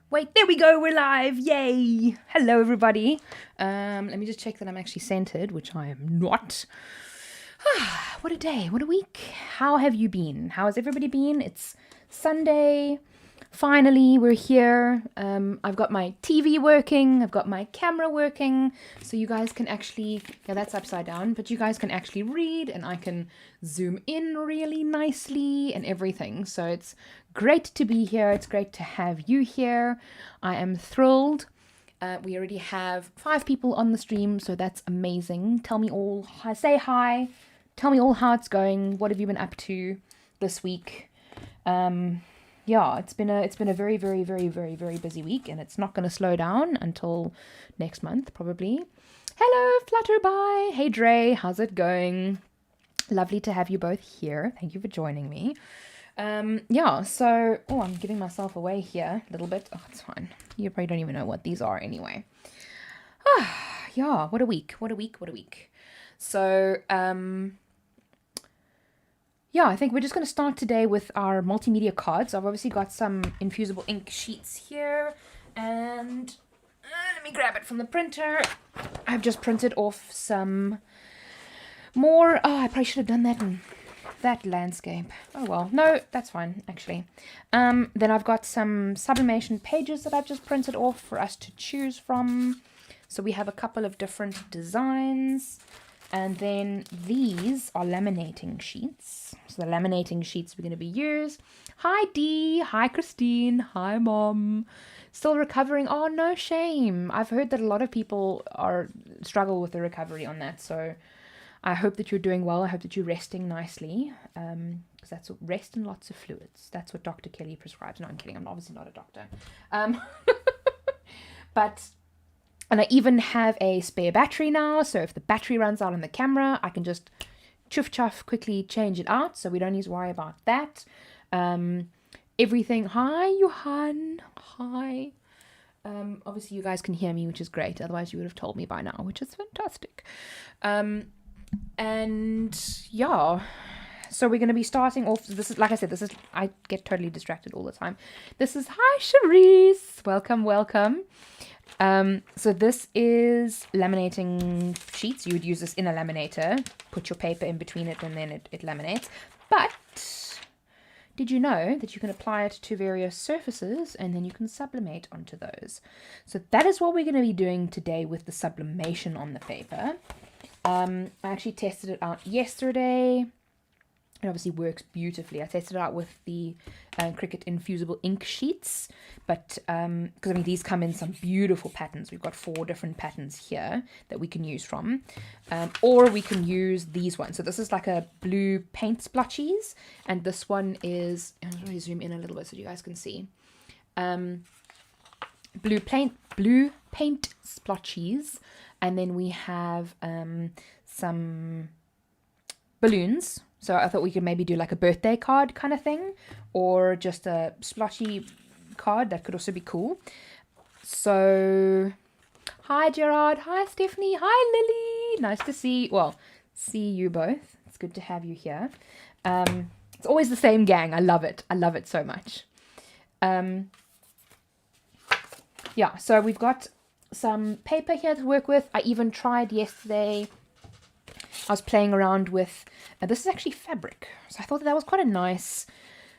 Wait, there we go, we're live, yay! Hello, everybody. Let me just check that I'm actually centered, which I am not. What a day, what a week. How have you been? How has everybody been? It's Sunday. Finally, we're here. I've got my TV working, I've got my camera working, so you guys can actually, yeah, that's upside down, but you guys can actually read, and I can zoom in really nicely and everything. So it's great to be here. It's great to have you here. I am thrilled. We already have 5 people on the stream, so that's amazing. Tell me all, say hi. Tell me all how it's going. What have you been up to this week? Yeah, it's been a very, very, very, very, very busy week, and it's not going to slow down until next month, probably. Hello, Flutterby. Hey, Dre. How's it going? Lovely to have you both here. Thank you for joining me. Yeah, so, oh, I'm giving myself away here a little bit. Oh, it's fine. You probably don't even know what these are anyway. Yeah, what a week. What a week. What a week. So, yeah, I think we're just going to start today with our multimedia cards. I've obviously got some infusible ink sheets here, and let me grab it from the printer. I've just printed off some more. Oh, I probably should have done that in that landscape. Oh well, no, that's fine actually. Then I've got some sublimation pages that I've just printed off for us to choose from. So we have a couple of different designs. And then these are laminating sheets. So the laminating sheets we're going to be used. Hi Dee, hi Christine, hi Mom. Still recovering. Oh, no shame. I've heard that a lot of people struggle with the recovery on that. So I hope that you're doing well. I hope that you're resting nicely. Because that's what, rest and lots of fluids. That's what Dr. Kelly prescribes. No, I'm kidding. I'm obviously not a doctor. And I even have a spare battery now, so if the battery runs out on the camera, I can just chuff quickly change it out, so we don't need to worry about that. Everything. Hi, Johan. Hi. Obviously, you guys can hear me, which is great. Otherwise, you would have told me by now, which is fantastic. And yeah, so we're going to be starting off. This is, like I said, I get totally distracted all the time. This is, hi, Cherise. Welcome, welcome. So this is laminating sheets. You would use this in a laminator, put your paper in between it, and then it laminates. But did you know that you can apply it to various surfaces and then you can sublimate onto those? So that is what we're going to be doing today with the sublimation on the paper. I actually tested it out yesterday. It obviously works beautifully. I tested it out with the Cricut infusible ink sheets, but because I mean these come in some beautiful patterns. We've got 4 different patterns here that we can use from, or we can use these ones. So this is like a blue paint splotchies, and this one is, I'm going to zoom in a little bit so you guys can see. Blue paint splotchies, and then we have some balloons. So I thought we could maybe do like a birthday card kind of thing, or just a splotchy card. That could also be cool. So, hi Gerard, hi Stephanie, hi Lily. Nice to see you both. It's good to have you here. It's always the same gang. I love it. I love it so much. Yeah, so we've got some paper here to work with. I even tried yesterday. I was playing around with, this is actually fabric, so I thought that was quite a nice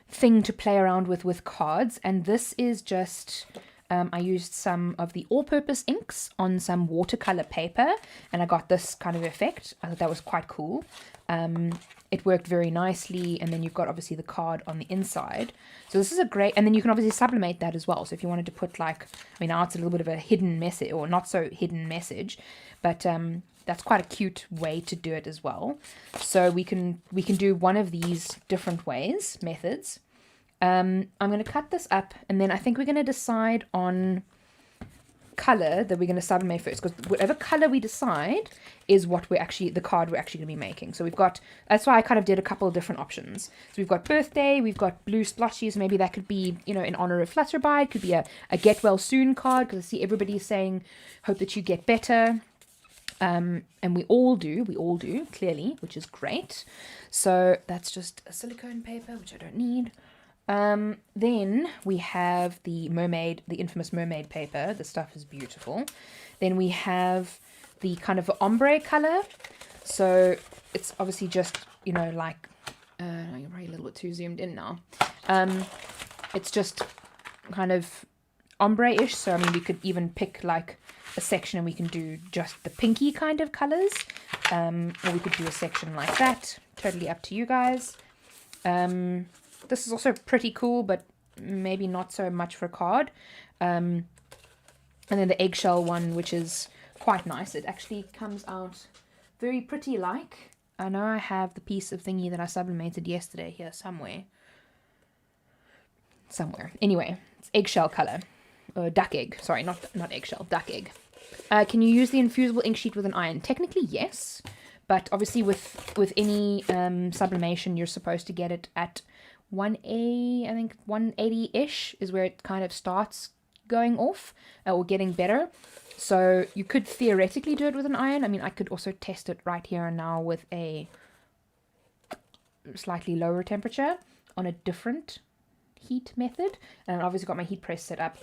thing to play around with cards, and this is just, I used some of the all-purpose inks on some watercolor paper, and I got this kind of effect. I thought that was quite cool. It worked very nicely, and then you've got obviously the card on the inside. So this is a great, and then you can obviously sublimate that as well. So if you wanted to put like, I mean now it's a little bit of a hidden message, or not so hidden message, but that's quite a cute way to do it as well. So we can do one of these different methods. I'm going to cut this up, and then I think we're going to decide on color that we're going to sublimate first, because whatever color we decide is what the card we're actually going to be making. So that's why I kind of did a couple of different options. So we've got birthday, we've got blue splotchies. Maybe that could be, in honor of Flutterby. It could be a get well soon card, because I see everybody saying hope that you get better. And we all do clearly, which is great. So that's just a silicone paper, which I don't need. Then we have the mermaid, the infamous mermaid paper. The stuff is beautiful. Then we have the kind of ombre color. So it's obviously just, you know, like, you're probably a little bit too zoomed in now. It's just kind of ombre-ish. So, I mean, we could even pick like a section and we can do just the pinky kind of colors. Or we could do a section like that. Totally up to you guys. This is also pretty cool, but maybe not so much for a card. And then the eggshell one, which is quite nice. It actually comes out very pretty like. I know I have the piece of thingy that I sublimated yesterday here somewhere. Anyway, it's eggshell color. Duck egg. Sorry, not eggshell. Duck egg. Can you use the infusible ink sheet with an iron? Technically, yes. But obviously with any sublimation, you're supposed to get it at 1A, I think 180-ish is where it kind of starts going off or getting better. So you could theoretically do it with an iron. I mean, I could also test it right here and now with a slightly lower temperature on a different heat method. And I've obviously got my heat press set up.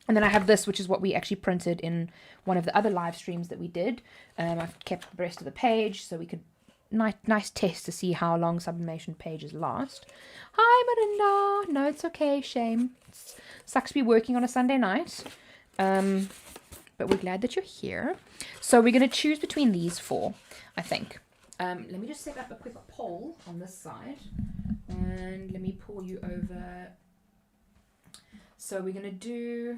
And then I have this, which is what we actually printed in one of the other live streams that we did. I've kept the rest of the page so we could nice test to see how long sublimation pages last. Hi, Marinda. No, it's okay. Shame. Sucks to be working on a Sunday night. But we're glad that you're here. So we're going to choose between these four, I think. Let me just set up a quick poll on this side. And let me pull you over. So we're going to do...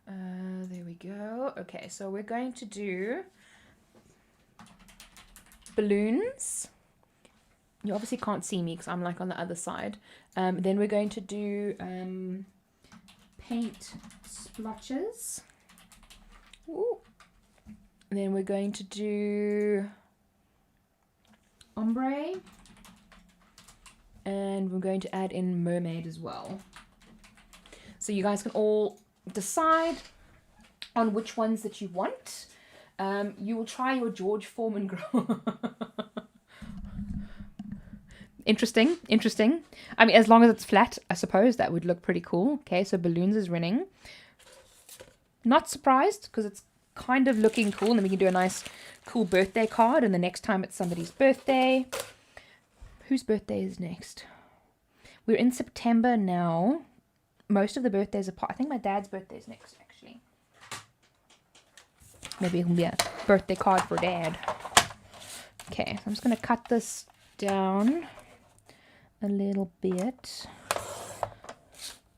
there we go. Okay, so we're going to do balloons. You obviously can't see me because I'm like on the other side. Then we're going to do paint splotches. Ooh. And then we're going to do ombre. And we're going to add in mermaid as well. So you guys can all decide on which ones that you want. You will try your George Foreman girl. Interesting. I mean, as long as it's flat, I suppose that would look pretty cool. Okay, so balloons is winning. Not surprised because it's kind of looking cool. And then we can do a nice, cool birthday card. And the next time it's somebody's birthday. Whose birthday is next? We're in September now. Most of the birthdays are I think my dad's birthday is next, actually. Maybe it can be a birthday card for Dad. Okay, so I'm just going to cut this down a little bit.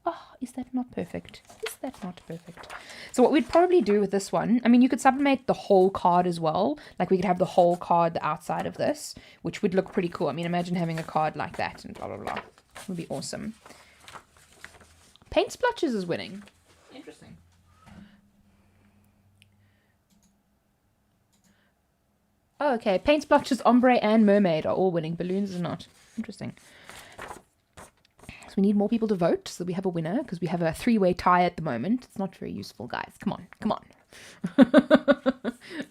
Oh, is that not perfect? Is that not perfect? So what we'd probably do with this one, I mean, you could sublimate the whole card as well. Like we could have the whole card the outside of this, which would look pretty cool. I mean, imagine having a card like that and blah, blah, blah. It would be awesome. Paint splotches is winning. Interesting. Oh, okay. Paint splotches, ombre, and mermaid are all winning. Balloons is not. Interesting. So we need more people to vote so that we have a winner because we have a three-way tie at the moment. It's not very useful, guys. Come on.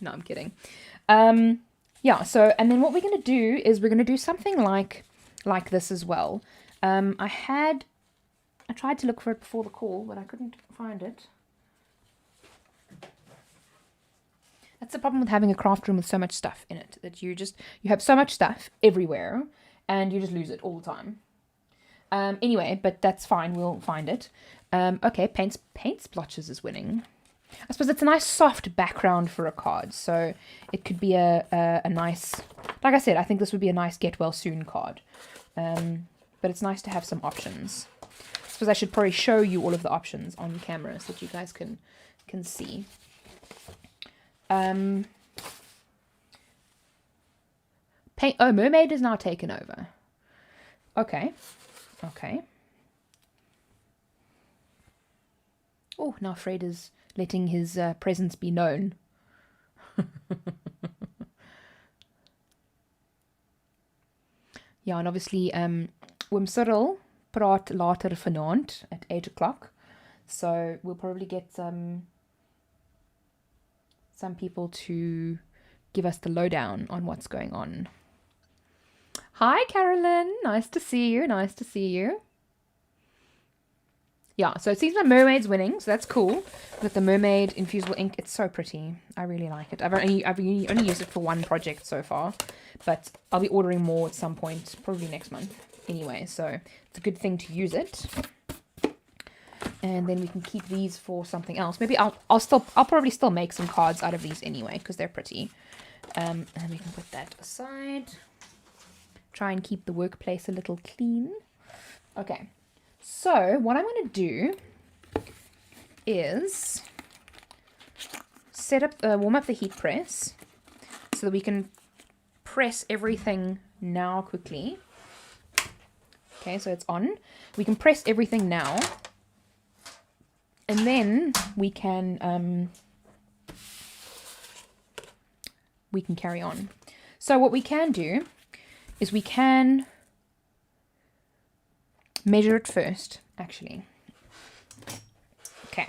No, I'm kidding. Yeah, so, and then what we're going to do is we're going to do something like this as well. I tried to look for it before the call, but I couldn't find it. That's the problem with having a craft room with so much stuff in it, that you have so much stuff everywhere, and you just lose it all the time. Anyway, but that's fine. We'll find it. Okay, paint splotches is winning. I suppose it's a nice soft background for a card, so it could be a nice... Like I said, I think this would be a nice get well soon card. But it's nice to have some options. I suppose I should probably show you all of the options on camera so that you guys can see. Mermaid is now taken over. Okay. Oh, now Fred is letting his presence be known. Ja, and obviously Wim Cyril praat later vanaand at 8 o'clock. So we'll probably get some people to give us the lowdown on what's going on. Hi, Carolyn. Nice to see you. Nice to see you. Yeah, so it seems my mermaid's winning, so that's cool. With the mermaid infusible ink, it's so pretty. I really like it. I've only used it for one project so far, but I'll be ordering more at some point, probably next month anyway, so it's a good thing to use it. And then we can keep these for something else. Maybe I'll probably still make some cards out of these anyway, because they're pretty. And we can put that aside. Try and keep the workplace a little clean. Okay, so what I'm going to do is warm up the heat press so that we can press everything now quickly. Okay, so it's on. We can press everything now, and then we can carry on. So what we can do is we can measure it first, actually. Okay,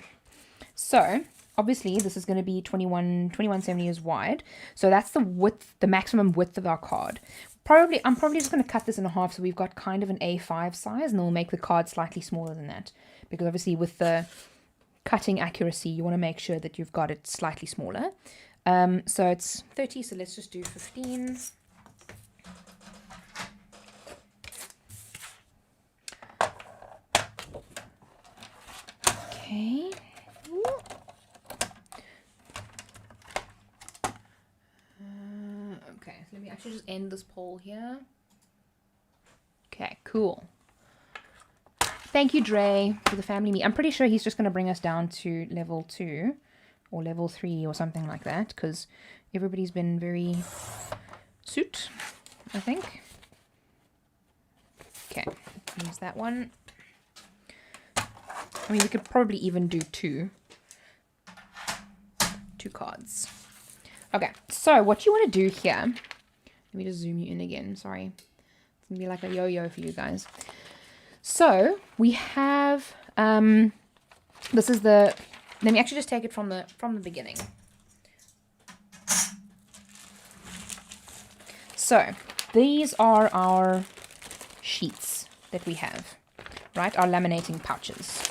so obviously this is going to be 21 centimeters wide, so that's the width, the maximum width of our card. I'm probably just going to cut this in half, so we've got kind of an A5 size, and then we'll make the card slightly smaller than that, because obviously with the cutting accuracy you want to make sure that you've got it slightly smaller. So it's 30, so let's just do 15. Okay. Okay, so let me actually just end this poll here. Okay, cool. Thank you, Dre, for the family meet. I'm pretty sure he's just going to bring us down to level 2 or level 3 or something like that, because everybody's been very suit, I think. Okay, use that one. I mean, we could probably even do two cards. Okay, so what you want to do here, let me just zoom you in again, sorry. It's going to be like a yo-yo for you guys. So we have, this is the, let me actually just take it from the beginning. So these are our sheets that we have, right? Our laminating pouches.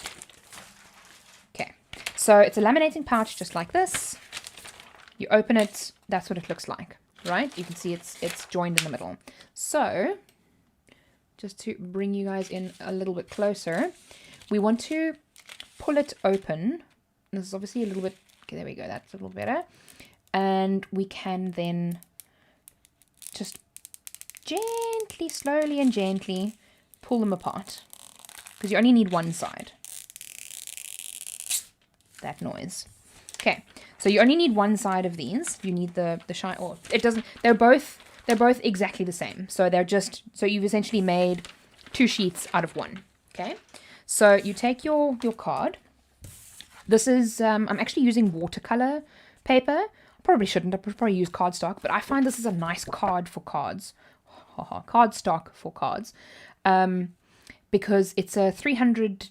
Okay, so it's a laminating pouch just like this. You open it, that's what it looks like, right? You can see it's joined in the middle. So just to bring you guys in a little bit closer, we want to pull it open. This is obviously a little bit, okay, there we go, that's a little better. And we can then just gently, slowly and gently pull them apart, because you only need one side. That noise. Okay, so you only need one side of these. You need the shine, or it doesn't, they're both exactly the same. So they're just, so you've essentially made two sheets out of one. Okay, so you take your card. This is, I'm actually using watercolor paper. Probably shouldn't, I probably use cardstock, but I find this is a nice card for cards. Cardstock for cards. Because it's a 300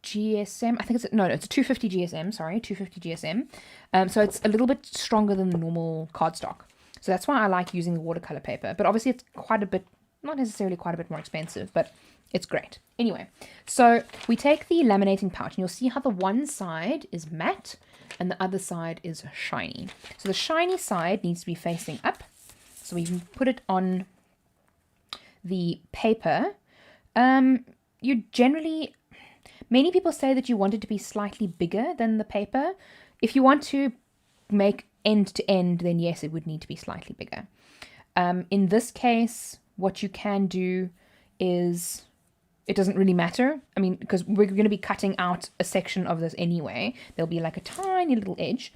GSM, I think it's a 250 GSM, sorry, 250 GSM. So it's a little bit stronger than the normal cardstock. So that's why I like using the watercolor paper. But obviously it's quite a bit, not necessarily quite a bit more expensive, but it's great. Anyway, so we take the laminating pouch, and you'll see how the one side is matte and the other side is shiny. So the shiny side needs to be facing up. So we can put it on the paper. You generally, many people say that you want it to be slightly bigger than the paper. If you want to make end to end, then yes, it would need to be slightly bigger. In this case, what you can do is, it doesn't really matter. I mean, because we're going to be cutting out a section of this anyway. There'll be like a tiny little edge,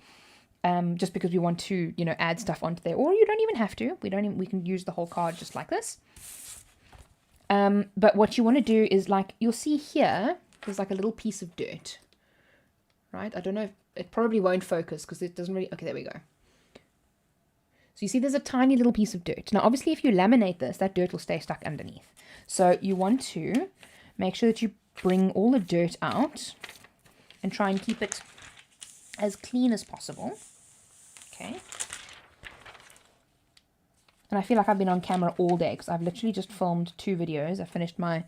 just because we want to, you know, add stuff onto there. Or you don't even have to. We can use the whole card just like this. But what you want to do is, like, you'll see here, there's like a little piece of dirt, right? I don't know if it probably won't focus because it doesn't really, okay, there we go. So you see there's a tiny little piece of dirt. Now, obviously, if you laminate this, that dirt will stay stuck underneath. So you want to make sure that you bring all the dirt out and try and keep it as clean as possible. Okay. And I feel like I've been on camera all day because I've literally just filmed 2 videos. I finished the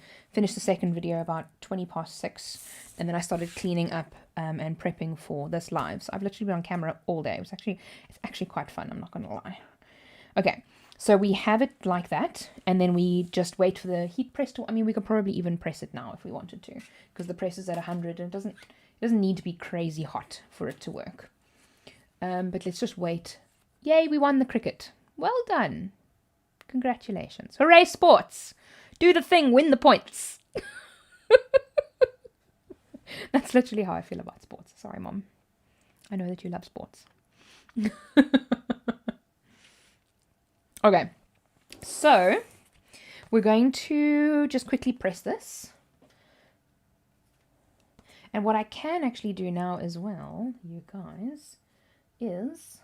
second video about 6:20, and then I started cleaning up and prepping for this live. So I've literally been on camera all day. It's actually quite fun, I'm not going to lie. Okay, so we have it like that, and then we just wait for the heat press to, I mean, we could probably even press it now if we wanted to, because the press is at 100 and it doesn't need to be crazy hot for it to work. But let's just wait. Yay, we won the cricket. Well done. Congratulations. Hooray, sports. Do the thing, win the points. That's literally how I feel about sports. Sorry, Mom. I know that you love sports. Okay. So, we're going to just quickly press this. And what I can actually do now as well, you guys, is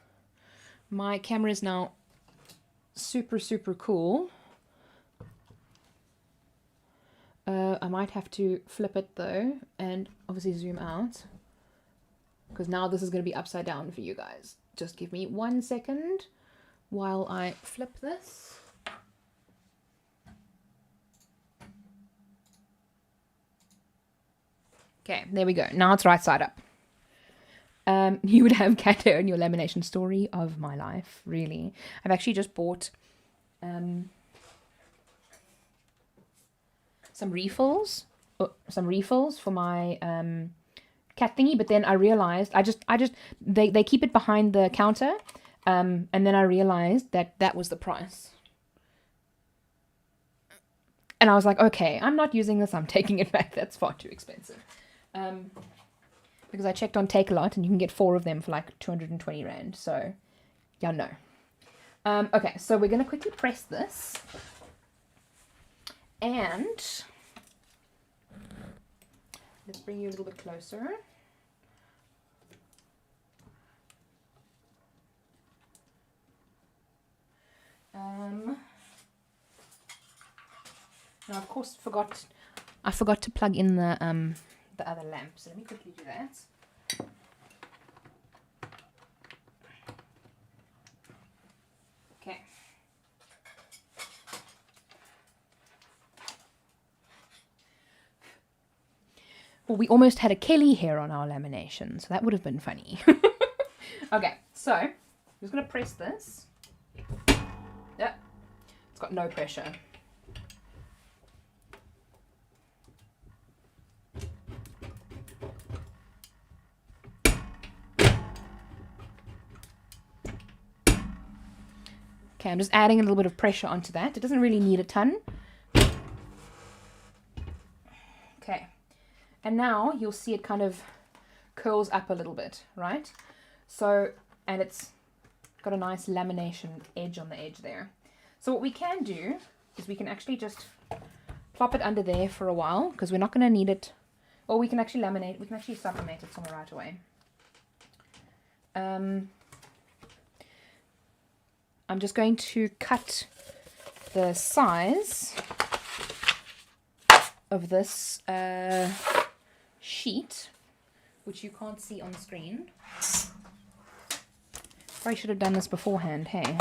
my camera is now super, super cool. I might have to flip it though, and obviously zoom out, because now this is going to be upside down for you guys. Just give me 1 second while I flip this. Okay, there we go. Now it's right side up. You would have cat hair in your lamination. Story of my life, really. I've actually just bought some refills for my cat thingy, but then I realized they keep it behind the counter, and then I realized that was the price. And I was like, okay, I'm not using this, I'm taking it back. That's far too expensive. Because I checked on Take-A-Lot and you can get 4 of them for like 220 Rand. So, yeah, no. Okay, so we're going to quickly press this. And let's bring you a little bit closer. Now, of course, I forgot to plug in the other lamp, so let me quickly do that. Okay. Well, we almost had a Kelly hair on our lamination, so that would have been funny. Okay, so I'm just going to press this. Yep, it's got no pressure. Okay, I'm just adding a little bit of pressure onto that. It doesn't really need a ton. Okay, and now you'll see it kind of curls up a little bit, right? So, and it's got a nice lamination edge on the edge there. So what we can do is we can actually just plop it under there for a while, because we're not going to need it. Or we can actually laminate, we can actually sublimate it somewhere right away. I'm just going to cut the size of this sheet, which you can't see on screen. Probably should have done this beforehand, hey?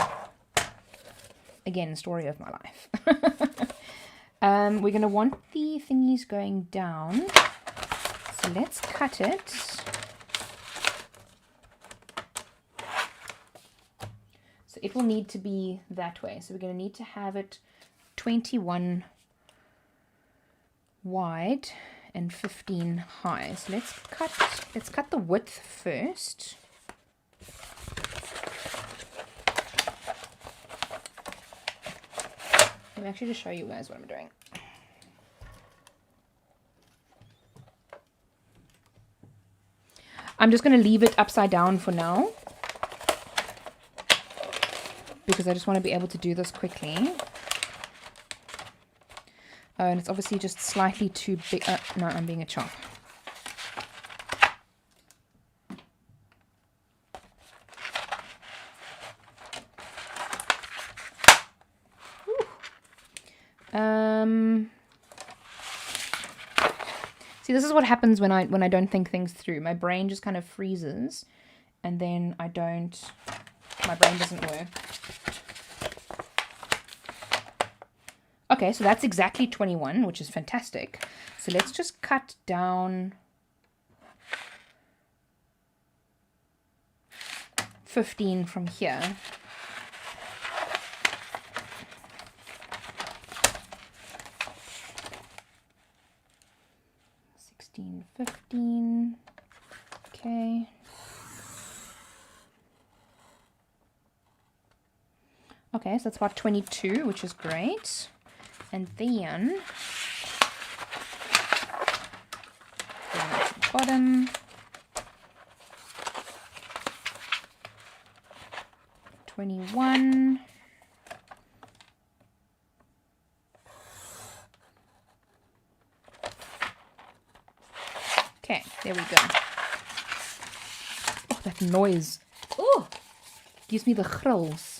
Again, story of my life. We're going to want the thingies going down. So let's cut it. So it will need to be that way. So we're going to need to have it 21 wide and 15 high. So let's cut the width first. Let me actually just show you guys what I'm doing. I'm just going to leave it upside down for now, because I just want to be able to do this quickly. Oh, and it's obviously just slightly too big. No, I'm being a chop. See, this is what happens when I don't think things through. My brain just kind of freezes, and then my brain doesn't work. Okay, so that's exactly 21, which is fantastic. So let's just cut down 15 from here. $16, $15. Okay. Okay, so that's about 22, which is great. And then bottom 21. Okay, there we go. Oh, that noise. Oh, gives me the chills.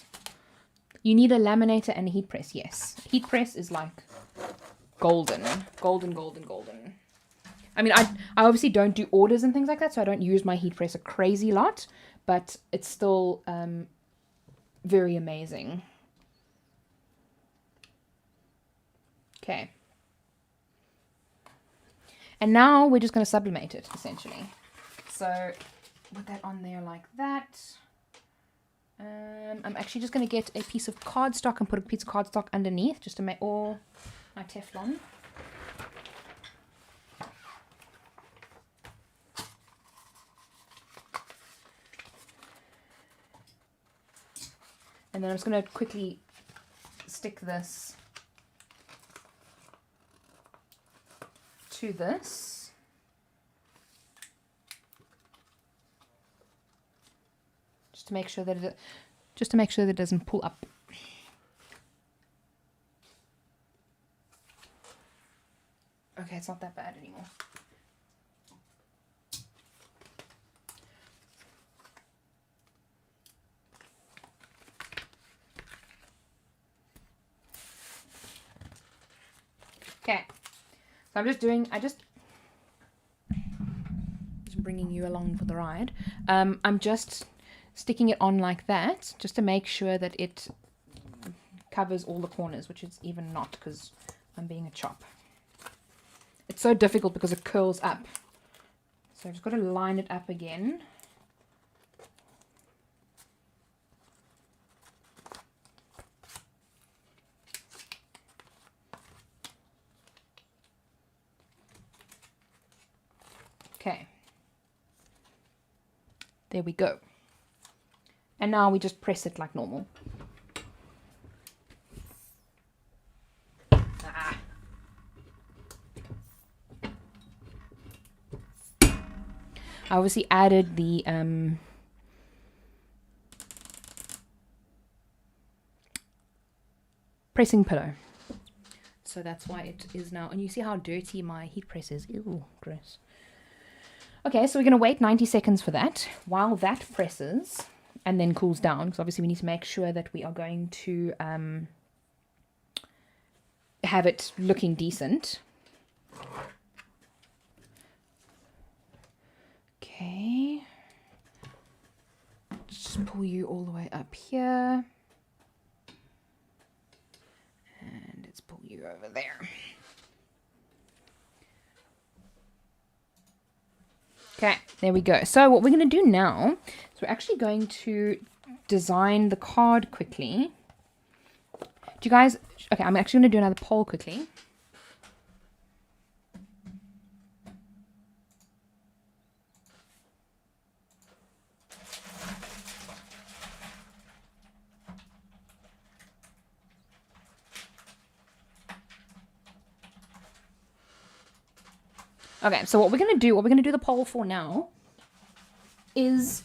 You need a laminator and a heat press, yes. Heat press is like golden. Golden, golden, golden. I mean, I obviously don't do orders and things like that, so I don't use my heat press a crazy lot, but it's still very amazing. Okay. And now we're just going to sublimate it, essentially. So, put that on there like that. I'm actually just going to get a piece of cardstock and put a piece of cardstock underneath, just to make all my Teflon. And then I'm just going to quickly stick this to this. Just to make sure that it doesn't pull up. Okay, it's not that bad anymore. Okay, so I'm just bringing you along for the ride. I'm just sticking it on like that, just to make sure that it covers all the corners, which is even not, because I'm being a chop. It's so difficult because it curls up. So I've just got to line it up again. Okay, there we go. And now we just press it like normal. Ah. I obviously added the pressing pillow. So that's why it is now. And you see how dirty my heat press is. Ew, gross. Okay, so we're going to wait 90 seconds for that while that presses and then cools down, because obviously we need to make sure that we are going to have it looking decent. Okay. Just pull you all the way up here. And let's pull you over there. Okay, there we go. So what we're going to do now is we're actually going to design the card quickly. Do you guys... Okay, I'm actually going to do another poll quickly. Okay, so what we're going to do the poll for now is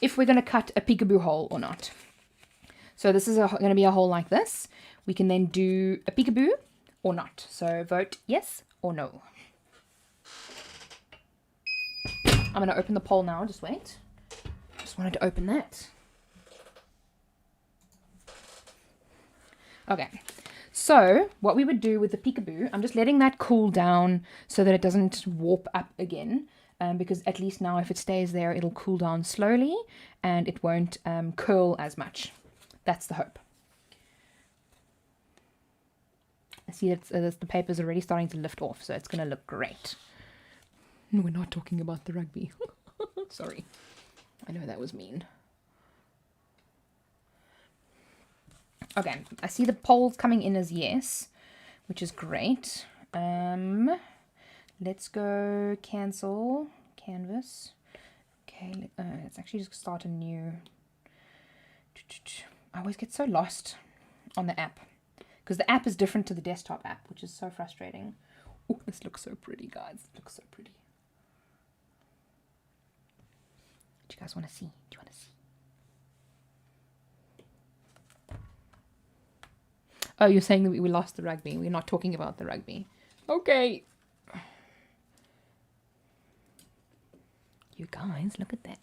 if we're going to cut a peekaboo hole or not. So this is going to be a hole like this. We can then do a peekaboo or not. So vote yes or no. I'm going to open the poll now. Just wait. Just wanted to open that. Okay. So what we would do with the peekaboo, I'm just letting that cool down so that it doesn't warp up again. Because at least now if it stays there, it'll cool down slowly and it won't curl as much. That's the hope. I see that the paper's already starting to lift off, so it's going to look great. No, we're not talking about the rugby. Sorry. I know that was mean. Okay, I see the polls coming in as yes, which is great. Let's go cancel canvas. Okay, let's actually just start a new. I always get so lost on the app because the app is different to the desktop app, which is so frustrating. Oh, this looks so pretty, guys. It looks so pretty. Do you guys want to see? Do you want to see? Oh, you're saying that we lost the rugby. We're not talking about the rugby. Okay. You guys, look at that.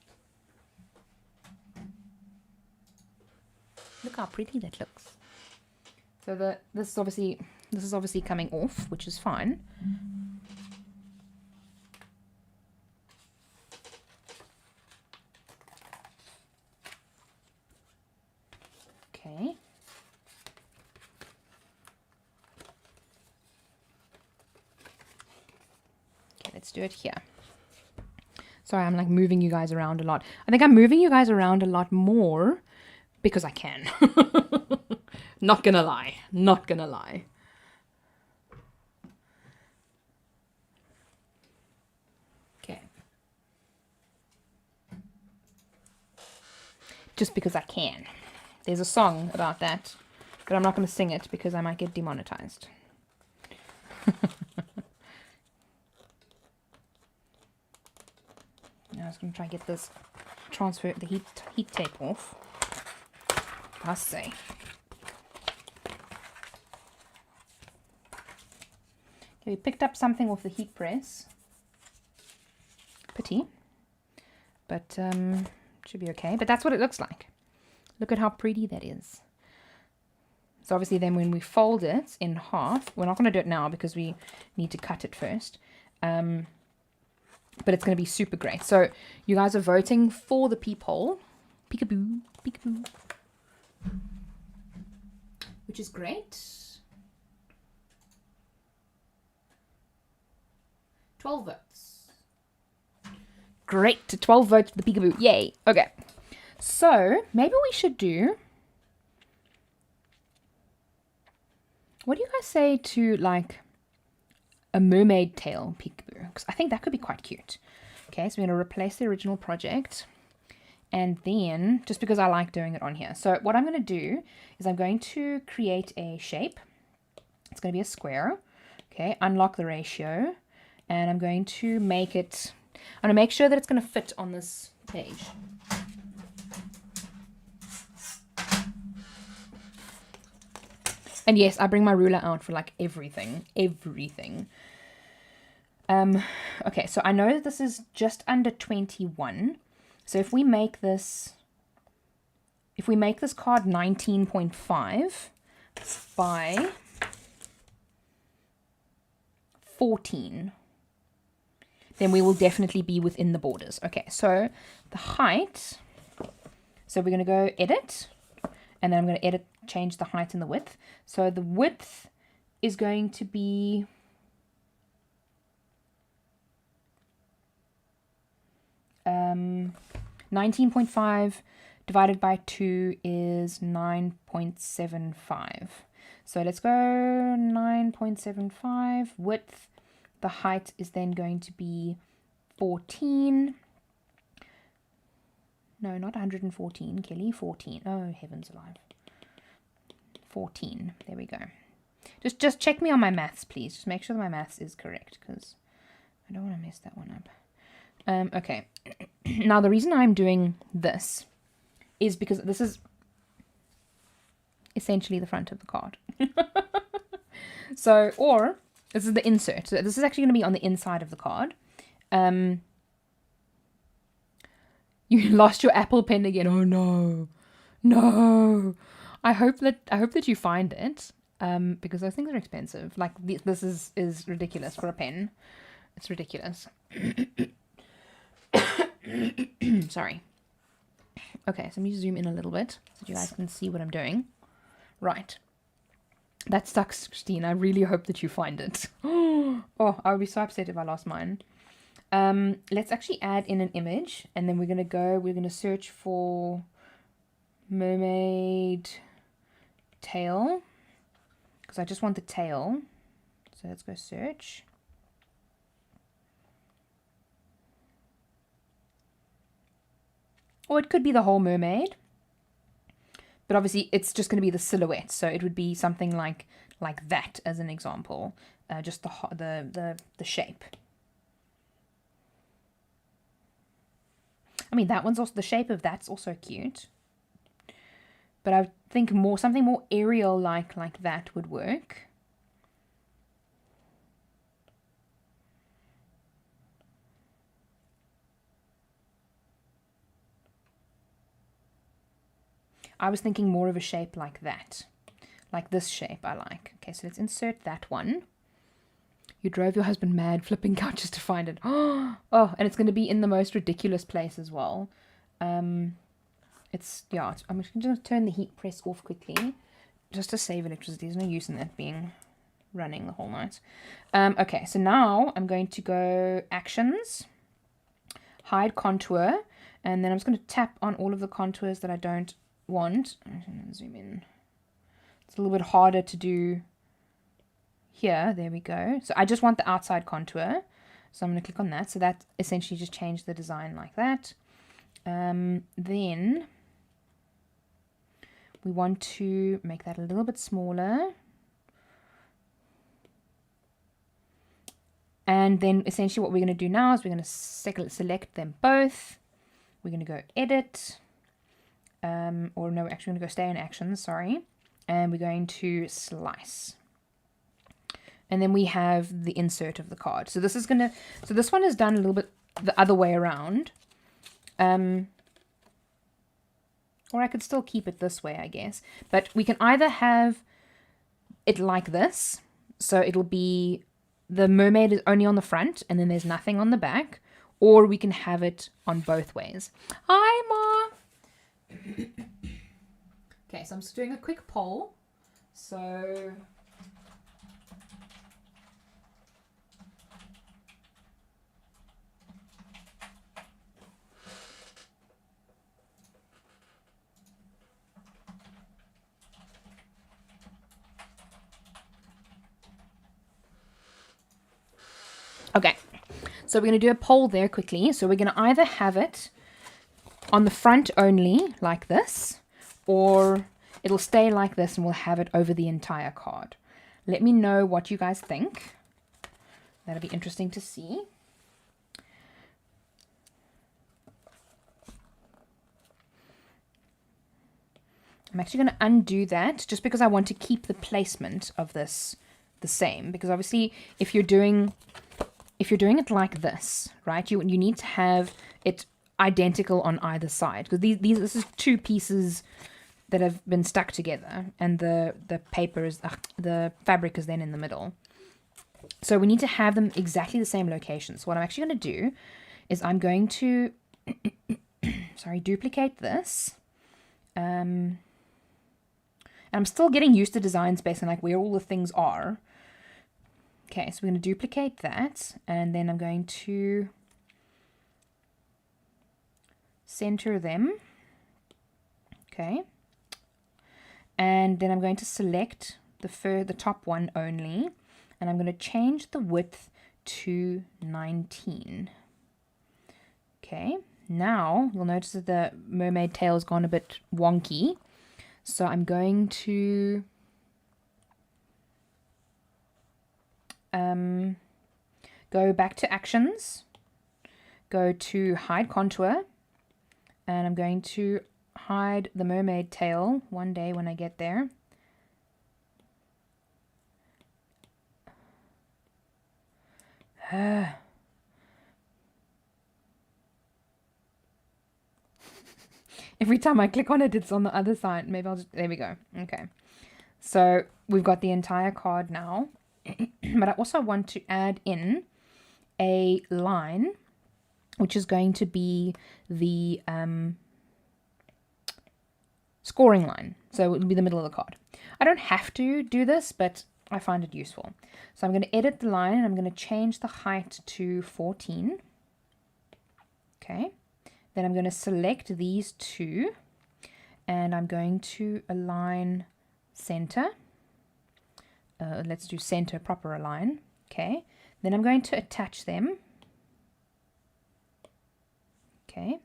Look how pretty that looks. So this is obviously coming off, which is fine. Okay. Okay, let's do it here. Sorry, I'm like moving you guys around a lot. I think I'm moving you guys around a lot more because I can. Not gonna lie. Not gonna lie. Okay. Just because I can. There's a song about that, but I'm not going to sing it because I might get demonetized. Now I was going to try and get this transfer the heat tape off. I say. Okay, we picked up something off the heat press. Pity, but should be okay. But that's what it looks like. Look at how pretty that is. So obviously then when we fold it in half, we're not going to do it now because we need to cut it first. But it's going to be super great. So you guys are voting for the peephole. Peekaboo, peekaboo. Which is great. 12 votes. Great. 12 votes for the peekaboo. Yay. Okay. So maybe we should do. What do you guys say to like a mermaid tail peekaboo? Because I think that could be quite cute. Okay, so we're going to replace the original project. And then, just because I like doing it on here. So what I'm going to do is I'm going to create a shape. It's going to be a square. Okay, unlock the ratio. And I'm going to make it, I'm going to make sure that it's going to fit on this page. And yes, I bring my ruler out for like everything. Okay, so I know that this is just under 21. So if we make this card 19.5 by 14, then we will definitely be within the borders. Okay, so the height, so we're going to go edit, and then I'm going to change the height and the width. So the width is going to be 19.5 divided by 2 is 9.75. So let's go 9.75 width. The height is then going to be 14. No, not 114, Kelly. 14. Oh, heavens alive. 14. There we go. Just check me on my maths, please. Just make sure that my maths is correct, because I don't want to mess that one up. Okay. Now, the reason I'm doing this is because this is essentially the front of the card. So, or this is the insert. So this is actually going to be on the inside of the card. You lost your Apple Pen again. Oh no, no. I hope that you find it. Because those things are expensive. Like this is ridiculous for a pen. It's ridiculous. Sorry. Okay, so let me zoom in a little bit so you guys can see what I'm doing. Right. That sucks, Christine. I really hope that you find it. Oh, I would be so upset if I lost mine. Let's actually add in an image, and then we're going to search for mermaid tail, because I just want the tail. So let's go search. Or it could be the whole mermaid. But obviously it's just going to be the silhouette. So it would be something like that as an example. Just the shape. I mean, that one's also, the shape of that's also cute. But I think something more aerial like that would work. I was thinking more of a shape like that. Like this shape I like. Okay, so let's insert that one. You drove your husband mad flipping couches to find it. Oh, and it's going to be in the most ridiculous place as well. I'm just going to turn the heat press off quickly just to save electricity. There's no use in that running the whole night. Okay, so now I'm going to go actions, hide contour, and then I'm just going to tap on all of the contours that I don't want. I'm going to zoom in. It's a little bit harder to do here. There we go. So I just want the outside contour. So I'm going to click on that. So that essentially just changed the design like that. Then we want to make that a little bit smaller. And then essentially what we're going to do now is we're going to select them both. We're going to go edit. Or no, we're actually going to go stay in actions, sorry. And we're going to slice. And then we have the insert of the card. So this one is done a little bit the other way around. Or I could still keep it this way, I guess. But we can either have it like this. So it'll be the mermaid is only on the front and then there's nothing on the back. Or we can have it on both ways. Hi, Ma. Okay, so I'm just doing a quick poll. So okay, so we're going to do a poll there quickly. So we're going to either have it on the front only, like this, or it'll stay like this and we'll have it over the entire card. Let me know what you guys think. That'll be interesting to see. I'm actually going to undo that just because I want to keep the placement of this the same. Because obviously if you're doing it like this, right, you need to have it identical on either side, because this is two pieces that have been stuck together, and the paper is the fabric is then in the middle. So we need to have them exactly the same location. So what I'm actually going to do is I'm going to duplicate this. And I'm still getting used to design space and like where all the things are. Okay, so we're going to duplicate that, and then I'm going to center them. Okay. And then I'm going to select the top one only, and I'm going to change the width to 19. Okay, now you'll notice that the mermaid tail has gone a bit wonky. So I'm going to go back to actions, go to hide contour, and I'm going to hide the mermaid tail one day when I get there. Every time I click on it, it's on the other side. Maybe I'll just, there we go. Okay. So we've got the entire card now. But I also want to add in a line, which is going to be the scoring line. So it'll be the middle of the card. I don't have to do this, but I find it useful. So I'm going to edit the line and I'm going to change the height to 14. Okay. Then I'm going to select these two and I'm going to align center. Let's do center proper align. Okay. Then I'm going to attach them. Okay.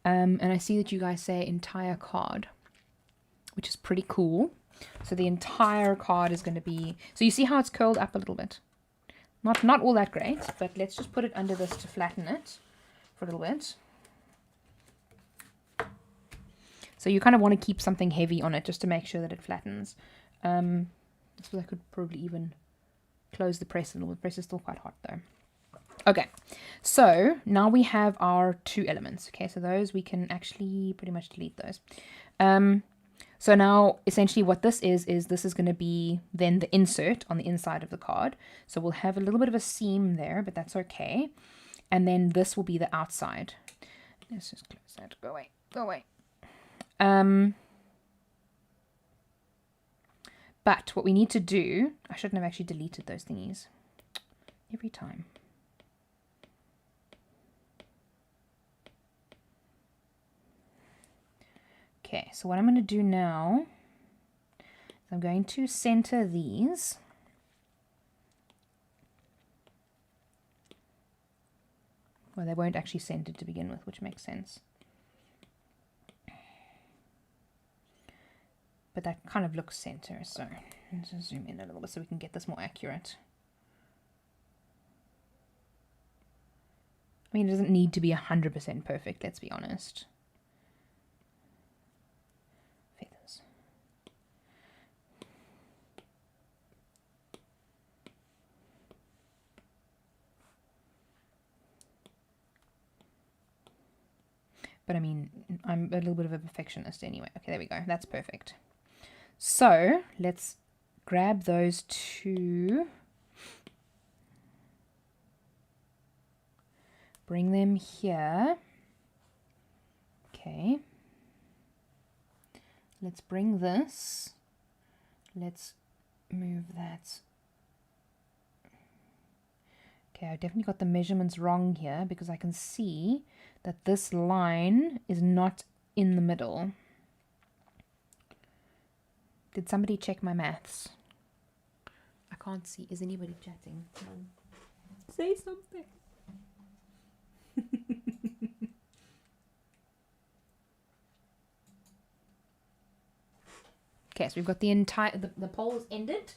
And I see that you guys say entire card, which is pretty cool. So the entire card is going to be, so you see how it's curled up a little bit. Not all that great, but let's just put it under this to flatten it for a little bit. So you kind of want to keep something heavy on it just to make sure that it flattens. I suppose I could probably even close the press a little bit. The press is still quite hot though. Okay, so now we have our two elements. Okay, so those we can actually pretty much delete those. So now essentially what this is this is going to be then the insert on the inside of the card. So we'll have a little bit of a seam there, but that's okay. And then this will be the outside. Let's just close that. Go away. Go away. But what we need to do, I shouldn't have actually deleted those thingies every time. Okay, so what I'm going to do now is I'm going to center these. Well, they won't actually center to begin with, which makes sense. But that kind of looks center, so let's just zoom in a little bit so we can get this more accurate. I mean, it doesn't need to be 100% perfect, let's be honest. Feathers. But I mean, I'm a little bit of a perfectionist anyway. Okay, there we go. That's perfect. So let's grab those two, bring them here. Okay. Let's bring this. Let's move that. Okay, I definitely got the measurements wrong here because I can see that this line is not in the middle. Did somebody check my maths? I can't see. Is anybody chatting? No. Say something. Okay, so we've got the entire, the poles ended.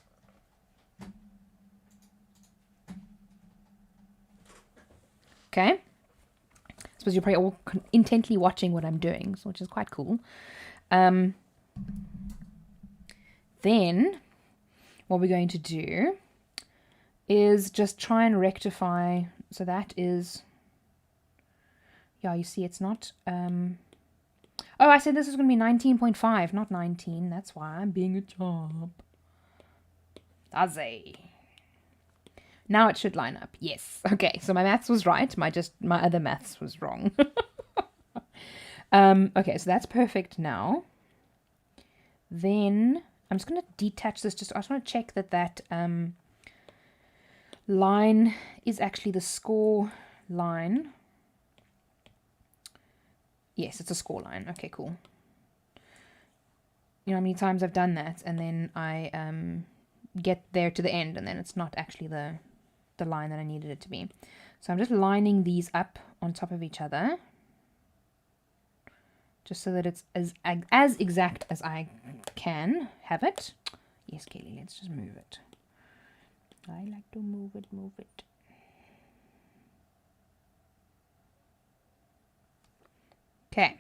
Okay. I suppose you're probably all intently watching what I'm doing, which is quite cool. Then what we're going to do is just try and rectify. So that is, yeah, you see it's not, oh, I said this is going to be 19.5, not 19. That's why I'm being a chomp. Daze. Now it should line up. Yes. Okay, so my maths was right. My other maths was wrong. Okay, so that's perfect now. Then I'm just going to detach this. I just want to check that line is actually the score line. Yes, it's a score line. Okay, cool. You know how many times I've done that and then I get there to the end and then it's not actually the line that I needed it to be. So I'm just lining these up on top of each other just so that it's as exact as I can have it. Yes, Kaylee, let's just move it. I like to move it. Okay.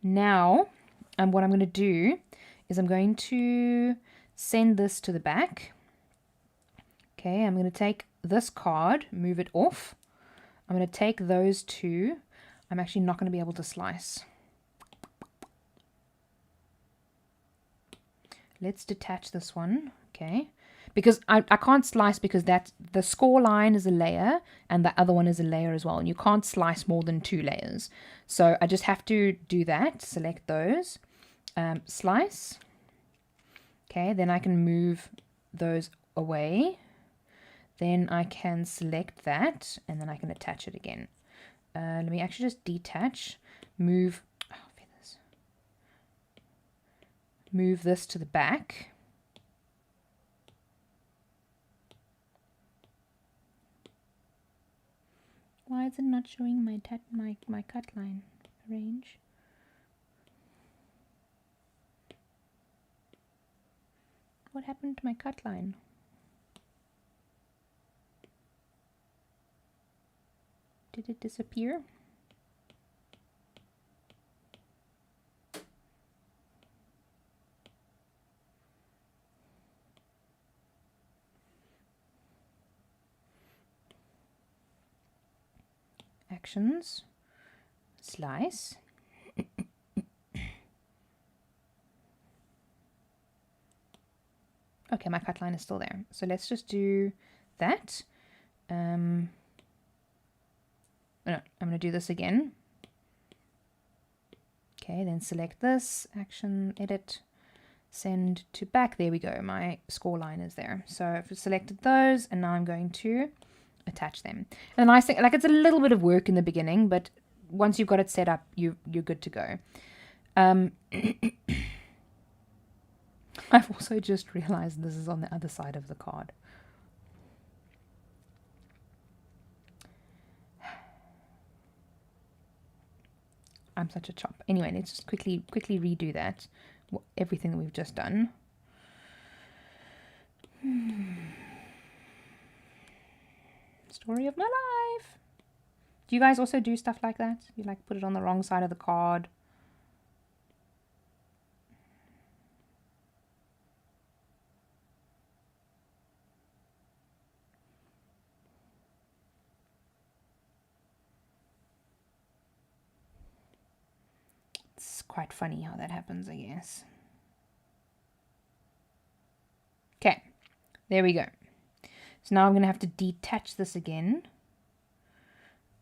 Now, what I'm going to do is I'm going to send this to the back. Okay, I'm going to take this card, move it off. I'm going to take those two. I'm actually not going to be able to slice. Let's detach this one. Okay, because I can't slice because the score line is a layer and the other one is a layer as well. And you can't slice more than 2 layers. So I just have to do that. Select those. Slice. Okay, then I can move those away. Then I can select that and then I can attach it again. Let me actually just detach. Move this to the back. Why is it not showing my cut line range? What happened to my cut line? Did it disappear? Actions, slice. Okay, my cut line is still there. So let's just do that. No, I'm going to do this again. Okay, then select this, action, edit, send to back. There we go. My score line is there. So I've selected those and now I'm going to attach them. And the nice thing, like, it's a little bit of work in the beginning, but once you've got it set up, you're good to go. I've also just realized this is on the other side of the card. I'm such a chop. Anyway, let's just quickly redo that. Everything that we've just done. Story of my life. Do you guys also do stuff like that? You like put it on the wrong side of the card? It's quite funny how that happens, I guess. Okay, there we go. So now I'm going to have to detach this again.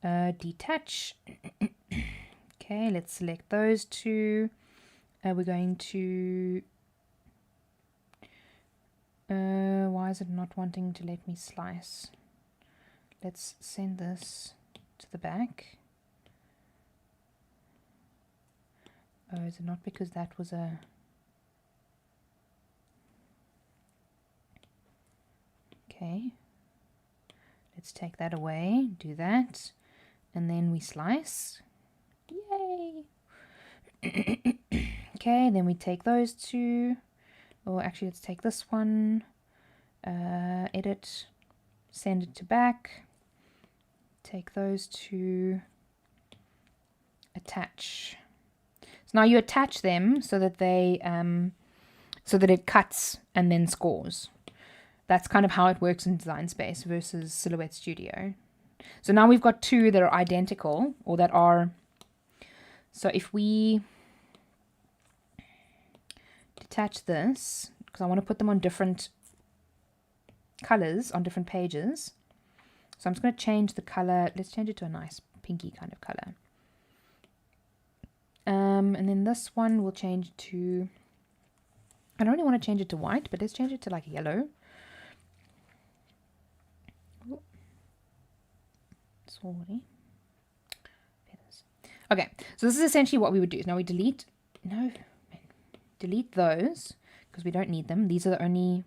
Detach. Okay, let's select those two. We're going to... why is it not wanting to let me slice? Let's send this to the back. Oh, is it not because that was a... Okay. Let's take that away, do that, and then we slice. Yay! Okay, then we take those two, or actually let's take this one, edit, send it to back, take those two, attach. So now you attach them so that they, so that it cuts and then scores. That's kind of how it works in Design Space versus Silhouette Studio. So now we've got two that are identical, or that are... So if we detach this, because I want to put them on different colors, on different pages. So I'm just going to change the color. Let's change it to a nice pinky kind of color. And then this one will change to... I don't really want to change it to white, but let's change it to like yellow. Sorry. Okay, so this is essentially what we would do. Now we delete those because we don't need them. These are the only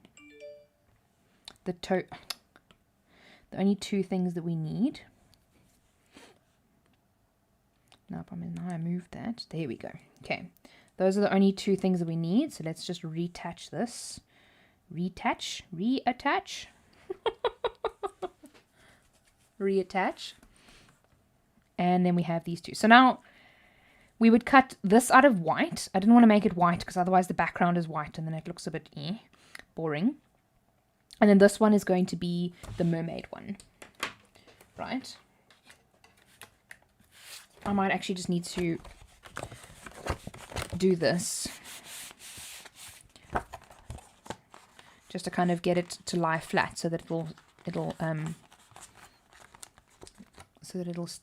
only two things that we need. Now, problem is now I moved that. There we go. Okay, those are the only two things that we need. So let's just reattach this. Reattach. Reattach. And then we have these two. So now we would cut this out of white. I didn't want to make it white because otherwise the background is white and then it looks a bit boring. And then this one is going to be the mermaid one. Right? I might actually just need to do this. just to kind of get it to lie flat so that it'll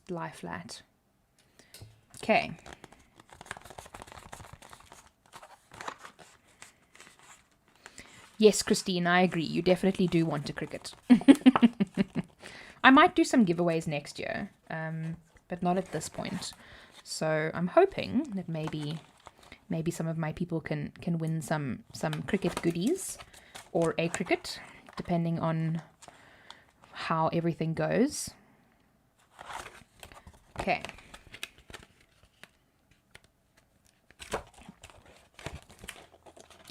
lie flat. Okay. Yes, Christine, I agree. You definitely do want a Cricut. I might do some giveaways next year, but not at this point. So I'm hoping that maybe some of my people can win some Cricut goodies or a Cricut, depending on how everything goes. Okay.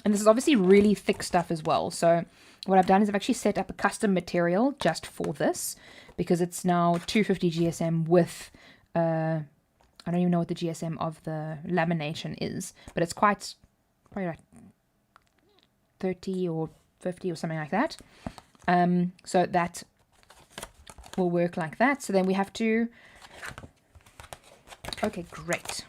And this is obviously really thick stuff as well. So what I've done is I've actually set up a custom material just for this, because it's now 250 GSM with, I don't even know what the GSM of the lamination is, but it's quite, probably like 30 or 50 or something like that. So that will work like that. So then we have to, okay, great.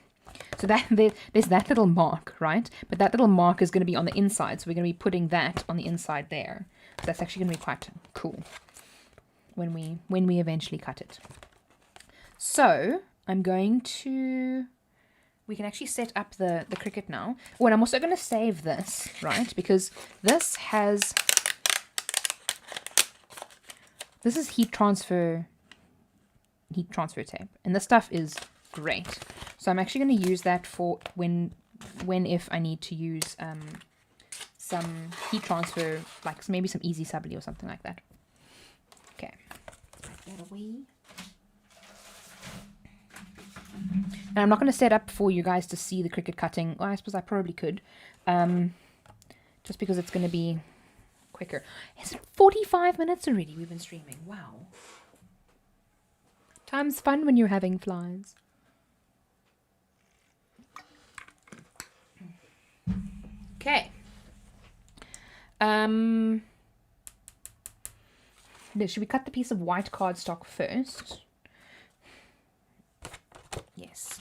So that there's that little mark, right? But that little mark is going to be on the inside. So we're going to be putting that on the inside there. So that's actually going to be quite cool when we eventually cut it. So I'm going to, we can actually set up the Cricut now. Oh, and I'm also going to save this, right? Because this is heat transfer tape. And this stuff is great. So I'm actually going to use that for if I need to use some heat transfer, like maybe some easy subli or something like that. Okay, take that away. And I'm not going to set up for you guys to see the Cricut cutting. Well, I suppose I probably could, just because it's going to be quicker. Is it 45 minutes already we've been streaming? Wow. Time's fun when you're having flies. Okay. Should we cut the piece of white cardstock first? Yes.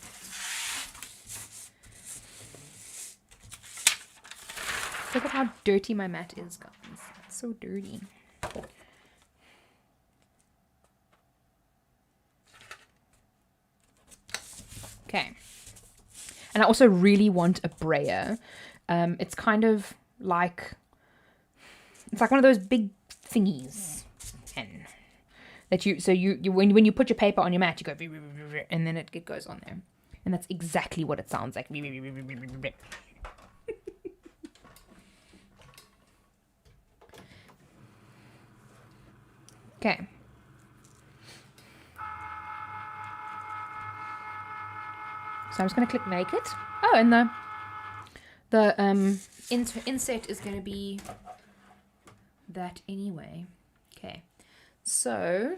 Look at how dirty my mat is, guys. It's so dirty. Okay. And I also really want a brayer. It's kind of like, it's like one of those big thingies, and that when you put your paper on your mat, you go, and then it goes on there, and that's exactly what it sounds like. Okay. So I'm just going to click make it. Oh, and the inset is going to be that anyway. Okay. So,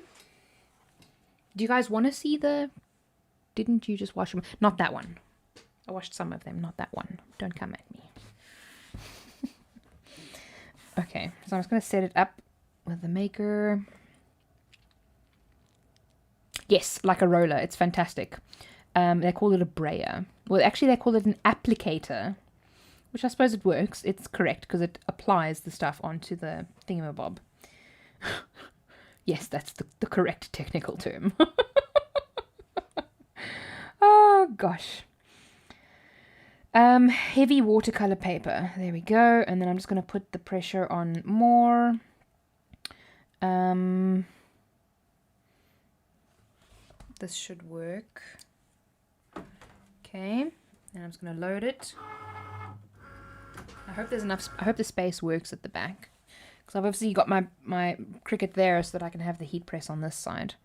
do you guys want to see the... Didn't you just wash them? Not that one. I washed some of them, not that one. Don't come at me. Okay, so I'm just going to set it up with the maker. Yes, like a roller. It's fantastic. They call it a brayer. Well, actually, they call it an applicator, which I suppose it works. It's correct because it applies the stuff onto the thingamabob. Yes, that's the correct technical term. Oh, gosh. Heavy watercolor paper. There we go. And then I'm just going to put the pressure on more. This should work. Okay, and I'm just going to load it. I hope there's enough. I hope the space works at the back, because I've obviously got my Cricut there so that I can have the heat press on this side.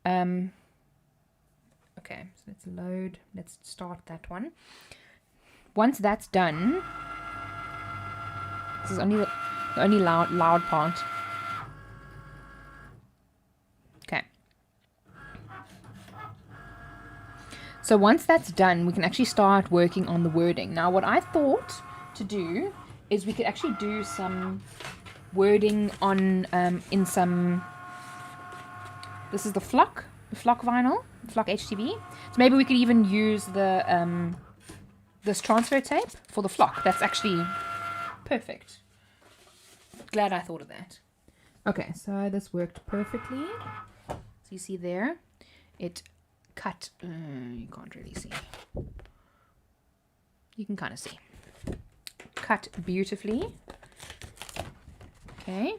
Okay, so let's load. Let's start that one. Once that's done, this is only the only loud part. Okay. So once that's done, we can actually start working on the wording. Now, what I thought to do is we could actually do some wording on in some. This is the flock vinyl, flock HTV. So maybe we could even use the this transfer tape for the flock. That's actually perfect. Glad I thought of that. Okay, so this worked perfectly. So you see there, it cut. You can't really see. You can kind of see. Cut beautifully. Okay.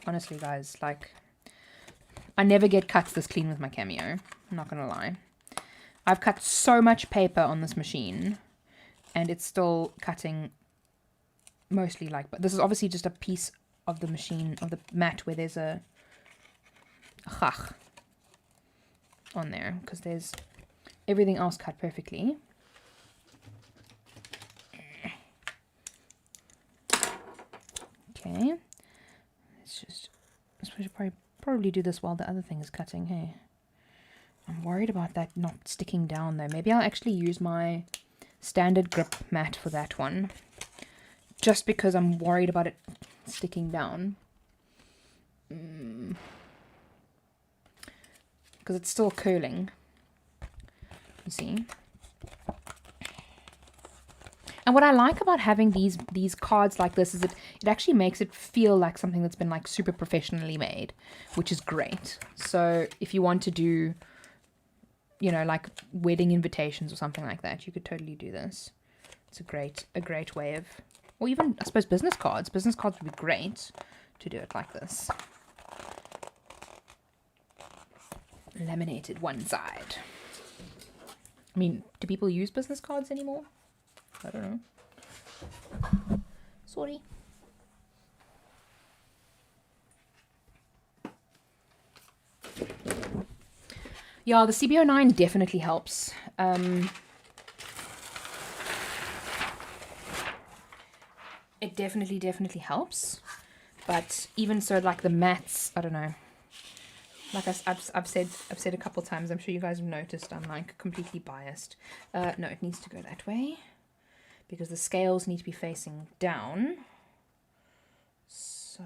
Honestly, guys, like, I never get cuts this clean with my Cameo. I'm not gonna lie. I've cut so much paper on this machine, and it's still cutting mostly like, but this is obviously just a piece of the machine, of the mat, where there's a chach on there, because there's everything else cut perfectly. Okay. I suppose you probably do this while the other thing is cutting. Hey, I'm worried about that not sticking down though. Maybe I'll actually use my standard grip mat for that one, just because I'm worried about it sticking down. Because it's still curling. You see. And what I like about having these cards like this is it actually makes it feel like something that's been like super professionally made, which is great. So if you want to do, you know, like wedding invitations or something like that, you could totally do this. It's a great way of, or even I suppose business cards. Business cards would be great to do it like this. Laminated one side. I mean, do people use business cards anymore? I don't know. Sorry. Yeah, the CB09 definitely helps. It definitely helps. But even so, like the mats, I don't know. Like I've said a couple times, I'm sure you guys have noticed, I'm like completely biased. No, it needs to go that way, because the scales need to be facing down. So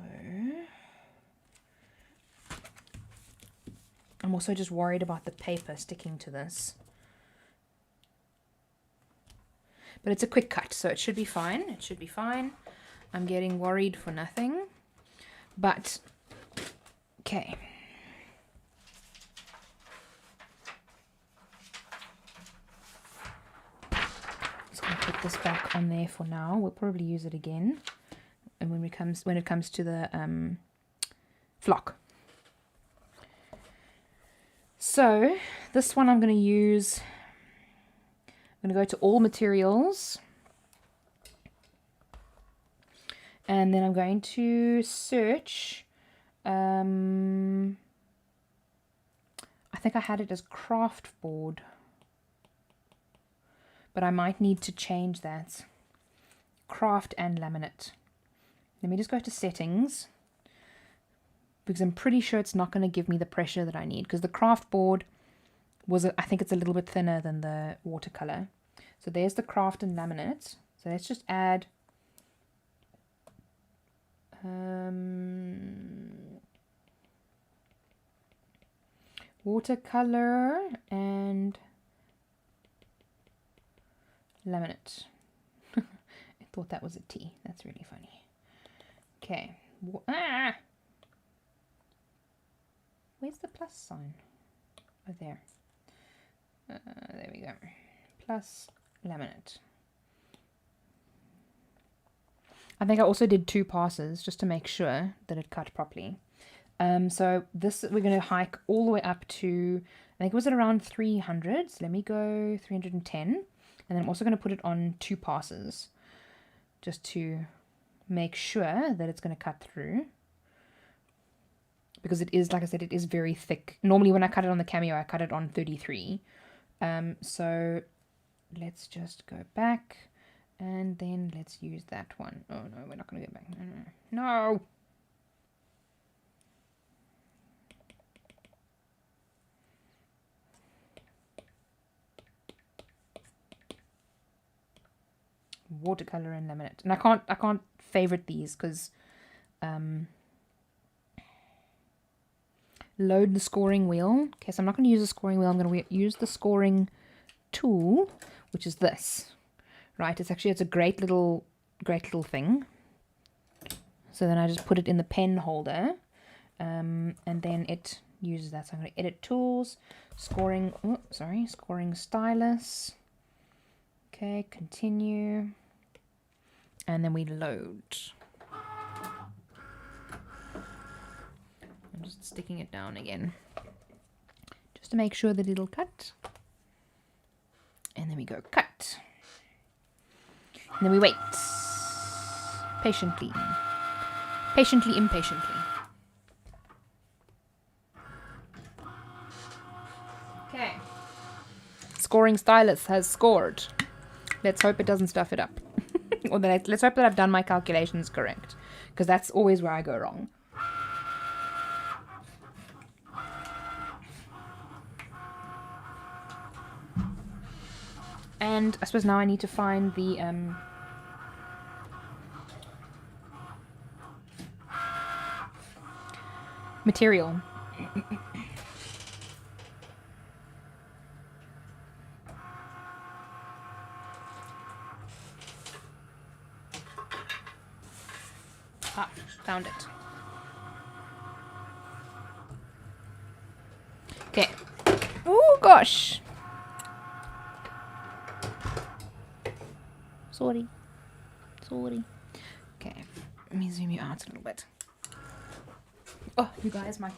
I'm also just worried about the paper sticking to this. But it's a quick cut, so it should be fine. It should be fine. I'm getting worried for nothing. But, okay. Put this back on there for now. We'll probably use it again, and when it comes to the flock. So this one I'm going to use. I'm going to go to all materials, and then I'm going to search. I think I had it as craft board, but I might need to change that. Craft and laminate. Let me just go to settings, because I'm pretty sure it's not going to give me the pressure that I need, because the craft board was, I think it's a little bit thinner than the watercolor. So there's the craft and laminate. So let's just add watercolor and laminate. I thought that was a T. That's really funny. Okay. Where's the plus sign? Oh, there. There we go. Plus laminate. I think I also did 2 passes just to make sure that it cut properly. So this, we're going to hike all the way up to, I think it was at around 300. So let me go 310. And then I'm also going to put it on 2 passes, just to make sure that it's going to cut through. Because it is, like I said, it is very thick. Normally when I cut it on the Cameo, I cut it on 33. So let's just go back, and then let's use that one. Oh no, we're not going to go back. No. Watercolor and laminate, and I can't favorite these because load the scoring wheel. Okay, so I'm not going to use the scoring wheel. I'm going to use the scoring tool, which is this, right? It's a great little great little thing. So then I just put it in the pen holder, and then it uses that. So I'm going to edit tools, scoring stylus. Okay, continue. And then we load. I'm just sticking it down again, just to make sure that it'll cut. And then we go cut. And then we wait. Patiently. Patiently, impatiently. Okay. Scoring stylus has scored. Let's hope it doesn't stuff it up. Or let's hope that I've done my calculations correct, because that's always where I go wrong. And I suppose now I need to find the material. Ah, found it. Okay. Oh gosh. Sorry. Okay, let me zoom you out a little bit. Oh, you guys, my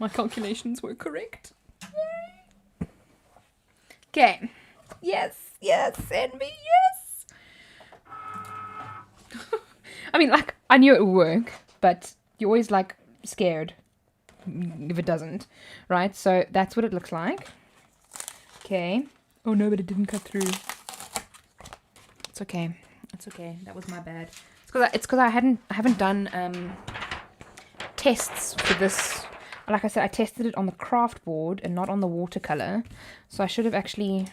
calculations were correct. Yay! Okay. Yes, send me, yes! I mean, like, I knew it would work, but you're always, like, scared if it doesn't, right? So that's what it looks like. Okay. Oh no, but it didn't cut through. It's okay. That was my bad. It's because I haven't done tests for this. Like I said, I tested it on the craft board and not on the watercolor. So I should have actually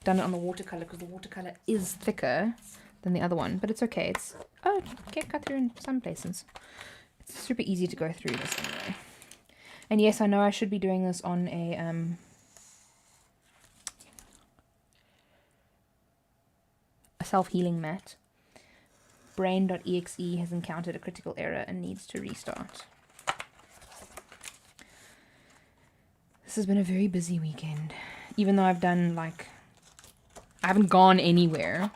done it on the watercolor, because the watercolor is thicker than the other one. But it's okay. Cut through in some places. It's super easy to go through this anyway. And yes, I know I should be doing this on a self-healing mat. Brain.exe has encountered a critical error and needs to restart. This has been a very busy weekend. Even though I've done, like, I haven't gone anywhere.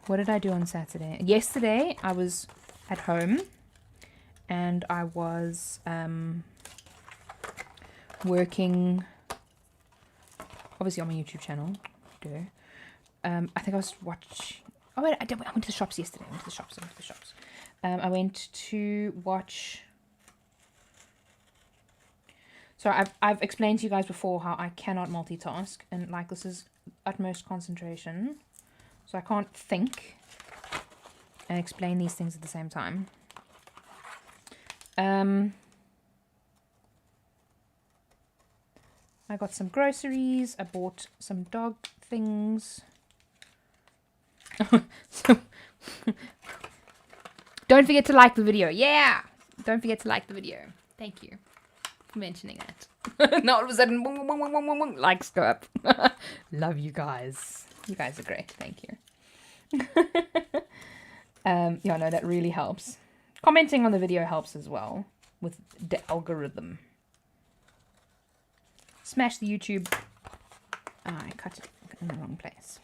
What did I do on Saturday? Yesterday, I was at home. And I was working, obviously on my YouTube channel. I think I was watching. Oh wait, I went to the shops yesterday. I went to the shops. I went to watch. So I've explained to you guys before how I cannot multitask, and like this is utmost concentration, so I can't think and explain these things at the same time. I got some groceries. I bought some dog things. Don't forget to like the video. Yeah! Don't forget to like the video. Thank you for mentioning that. Now all of a sudden, likes go up. Love you guys. You guys are great. Thank you. Yeah, no, that really helps. Commenting on the video helps as well with the algorithm. Smash the YouTube. I cut it in the wrong place.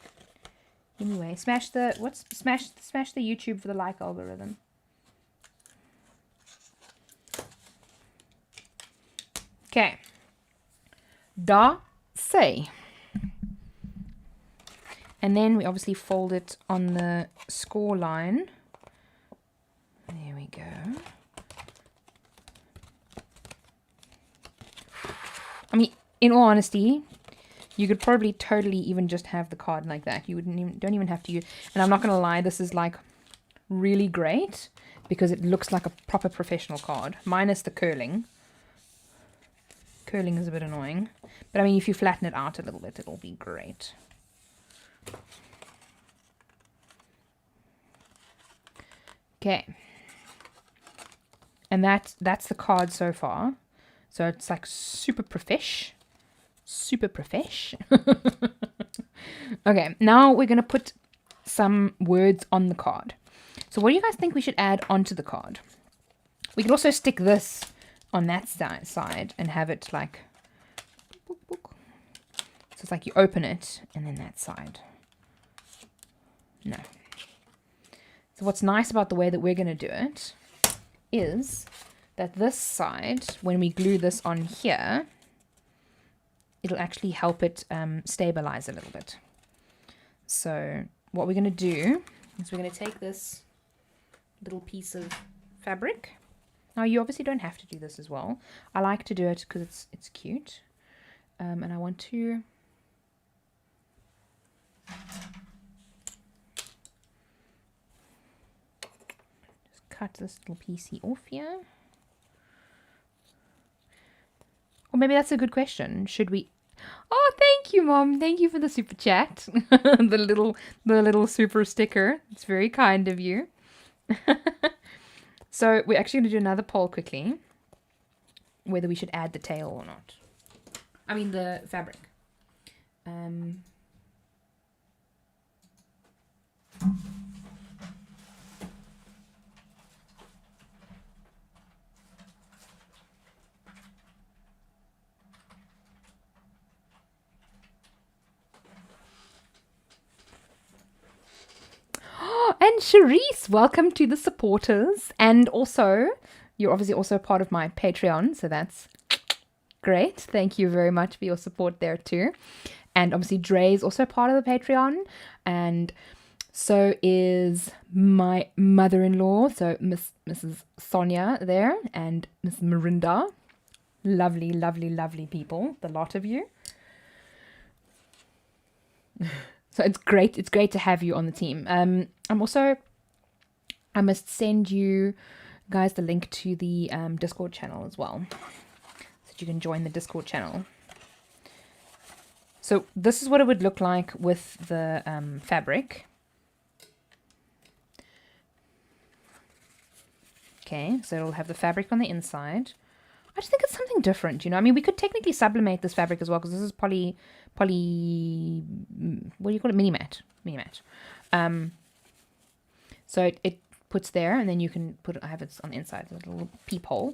Anyway, smash the YouTube for the like algorithm. Okay. Da say. And then we obviously fold it on the score line. There we go. I mean, in all honesty, you could probably totally even just have the card like that. You don't even have to use. And I'm not gonna lie, this is like really great because it looks like a proper professional card, minus the curling. Curling is a bit annoying, but I mean, if you flatten it out a little bit, it'll be great. Okay. And that's the card so far. So it's like super profesh. Super profesh. Okay, now we're going to put some words on the card. So what do you guys think we should add onto the card? We could also stick this on that side and have it like, so it's like you open it and then that side. No. So what's nice about the way that we're going to do it is that this side, when we glue this on here, it'll actually help it stabilize a little bit. So what we're going to do is we're going to take this little piece of fabric. Now you obviously don't have to do this as well. I like to do it because it's cute. And I want to just cut this little piecey off here. Or maybe that's a good question. Should we? Oh, thank you, Mom. Thank you for the super chat. the little super sticker. It's very kind of you. So we're actually going to do another poll quickly, whether we should add the tail or not. I mean the fabric. And Charisse, welcome to the supporters. And also, you're obviously also part of my Patreon, so that's great. Thank you very much for your support there too. And obviously, Dre is also part of the Patreon, and so is my mother-in-law, so Mrs. Sonia there, and Miss Marinda. Lovely, lovely, lovely people, the lot of you. So it's great to have you on the team. I must send you guys the link to the Discord channel as well, so that you can join the Discord channel. So this is what it would look like with the fabric. Okay, so it'll have the fabric on the inside. I just think it's something different, you know. I mean, we could technically sublimate this fabric as well, because this is what do you call it? Mini mat. So it puts there, and then you can put it. I have it on the inside, a little peephole.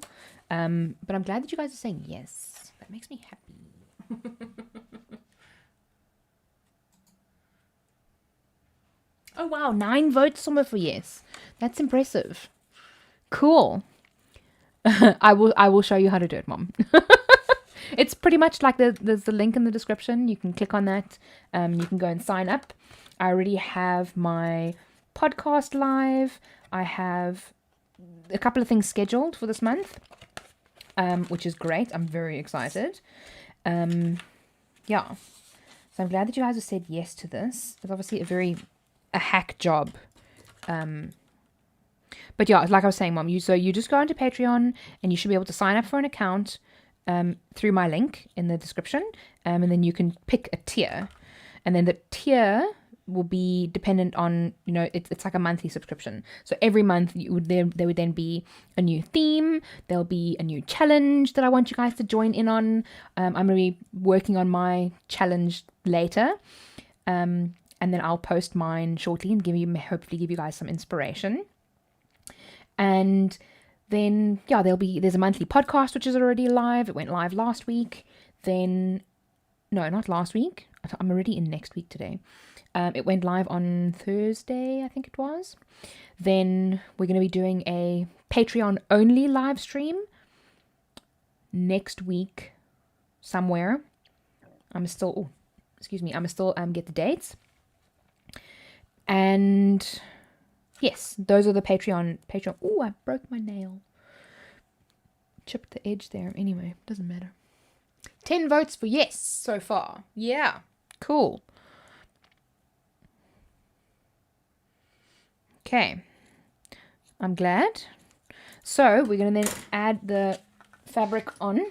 But I'm glad that you guys are saying yes. That makes me happy. Oh wow, 9 votes somewhere for yes. That's impressive. Cool. I will show you how to do it, Mom. It's pretty much like there's the link in the description. You can click on that. You can go and sign up. I already have my podcast live. I have a couple of things scheduled for this month, which is great. I'm very excited. Yeah. So I'm glad that you guys have said yes to this. It's obviously a hack job. But yeah, like I was saying, Mom, you just go onto Patreon and you should be able to sign up for an account through my link in the description, and then you can pick a tier, and then the tier will be dependent on, you know, it's like a monthly subscription. So every month there would then be a new theme. There'll be a new challenge that I want you guys to join in on. I'm going to be working on my challenge later, and then I'll post mine shortly and hopefully give you guys some inspiration. And then, yeah, there's a monthly podcast, which is already live. It went live last week. Then, no, not last week. I'm already in next week today. It went live on Thursday, I think it was. Then we're going to be doing a Patreon-only live stream next week somewhere. I'm still get the dates. And yes, those are the Patreon. Oh, I broke my nail. Chipped the edge there. Anyway, doesn't matter. 10 votes for yes so far. Yeah, cool. Okay, I'm glad. So we're going to then add the fabric on,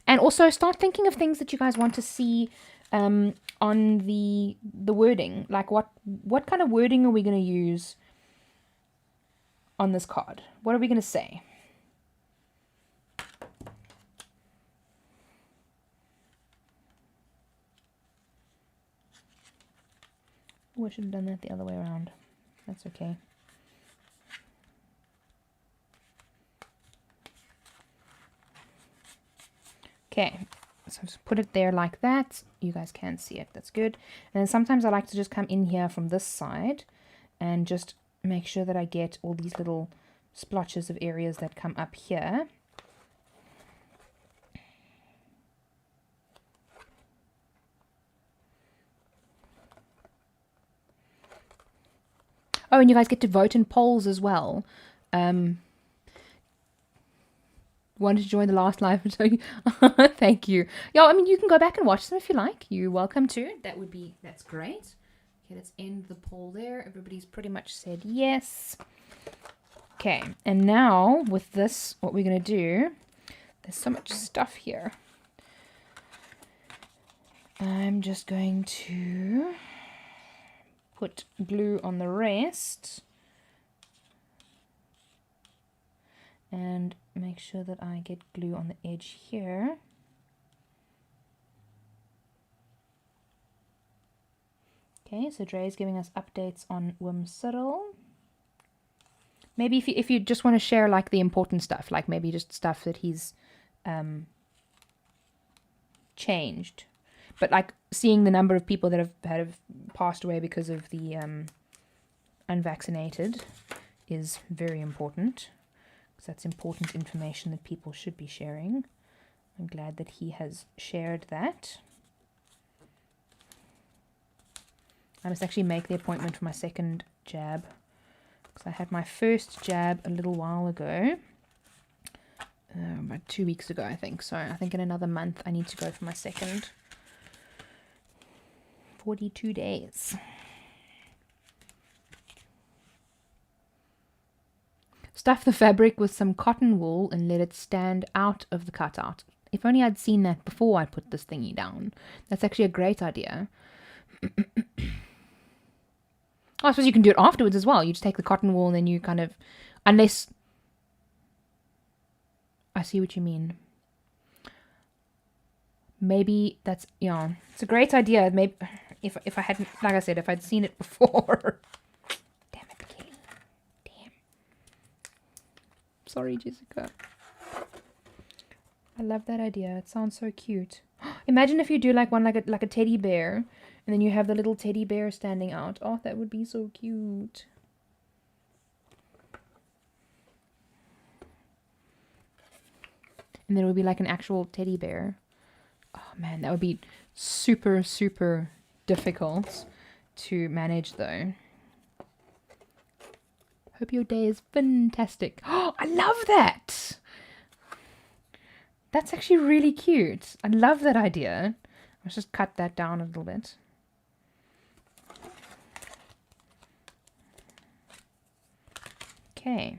and also start thinking of things that you guys want to see on the wording. Like what kind of wording are we going to use on this card? What are we going to say? Oh, I should have done that the other way around. That's okay. Okay, so I've just put it there like that. You guys can see it. That's good. And then sometimes I like to just come in here from this side and just make sure that I get all these little splotches of areas that come up here. Oh, and you guys get to vote in polls as well. Wanted to join the last live. Thank you. Yeah, I mean, you can go back and watch them if you like. You're welcome to. That's great. Okay, let's end the poll there. Everybody's pretty much said yes. Okay, and now with this, what we're going to do, there's so much stuff here. I'm just going to put glue on the rest and make sure that I get glue on the edge here. Okay, so Dre is giving us updates on Wim Cyril. Maybe if you just want to share like the important stuff, like maybe just stuff that he's changed. But like seeing the number of people that have passed away because of the unvaccinated is very important. Because that's important information that people should be sharing. I'm glad that he has shared that. I must actually make the appointment for my second jab. Because I had my first jab a little while ago. About 2 weeks ago, I think. So I think in another month I need to go for my second. 42 days. Stuff the fabric with some cotton wool and let it stand out of the cutout. If only I'd seen that before I put this thingy down. That's actually a great idea. I suppose you can do it afterwards as well. You just take the cotton wool and then you kind of... Unless... I see what you mean. Maybe that's... Yeah. It's a great idea. Maybe if I hadn't... Like I said, if I'd seen it before... Damn it, Kelly. Damn. Sorry, Jessica. I love that idea. It sounds so cute. Imagine if you do like one like a teddy bear... And then you have the little teddy bear standing out. Oh, that would be so cute. And then it would be like an actual teddy bear. Oh man, that would be super, super difficult to manage though. Hope your day is fantastic. Oh, I love that. That's actually really cute. I love that idea. Let's just cut that down a little bit. Okay.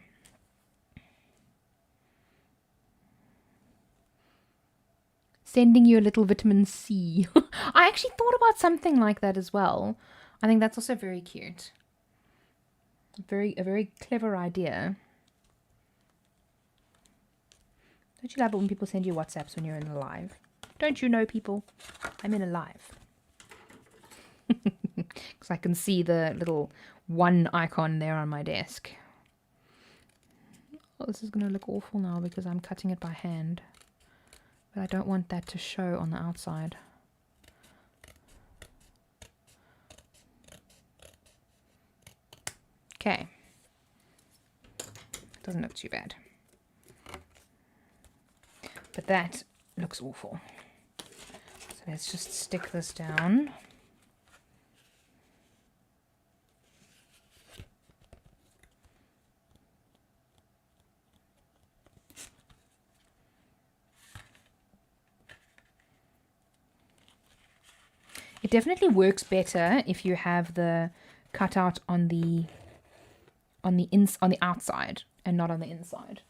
Sending you a little vitamin C. I actually thought about something like that as well. I think that's also very cute. A very clever idea. Don't you love it when people send you WhatsApps when you're in a live? Don't you know, people? I'm in a live. Because I can see the little one icon there on my desk. Oh, this is going to look awful now because I'm cutting it by hand. But I don't want that to show on the outside. Okay. Doesn't look too bad. But that looks awful. So let's just stick this down. It definitely works better if you have the cutout on the outside and not on the inside.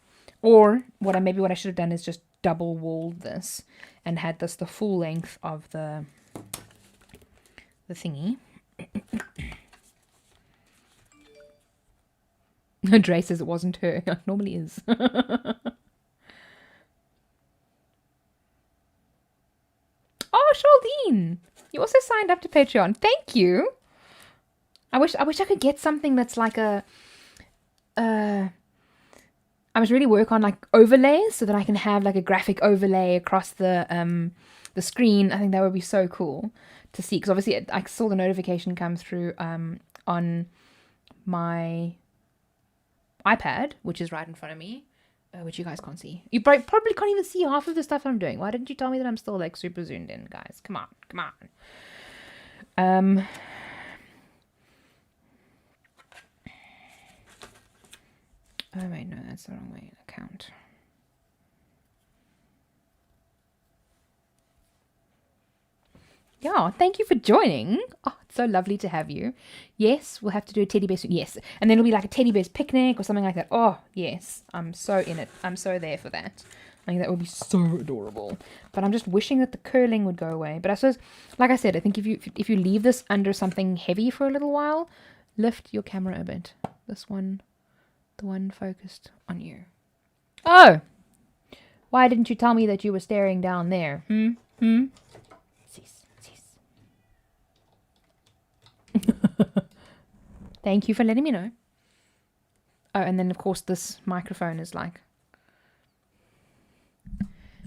Or what I should have done is just double walled this and had this the full length of the thingy. Dre says it wasn't her. It normally is. Oh, Charlene! You also signed up to Patreon. Thank you. I wish I could get something that's like a I must really work on like overlays so that I can have like a graphic overlay across the screen. I think that would be so cool to see, because obviously I saw the notification come through on my iPad, which is right in front of me, which you guys can't see. You probably can't even see half of the stuff I'm doing. Why didn't you tell me that I'm still like super zoomed in, guys? Come on, come on. Oh wait, no, that's the wrong way. Account. Yeah, thank you for joining. Oh, it's so lovely to have you. Yes, we'll have to do a teddy bear soon. Yes, and then it'll be like a teddy bear's picnic or something like that. Oh, yes, I'm so in it. I'm so there for that. I think that would be so adorable. But I'm just wishing that the curling would go away. But I suppose, like I said, I think if you leave this under something heavy for a little while, lift your camera a bit. This one, the one focused on you. Oh, why didn't you tell me that you were staring down there? Thank you for letting me know. Oh, and then of course this microphone is like...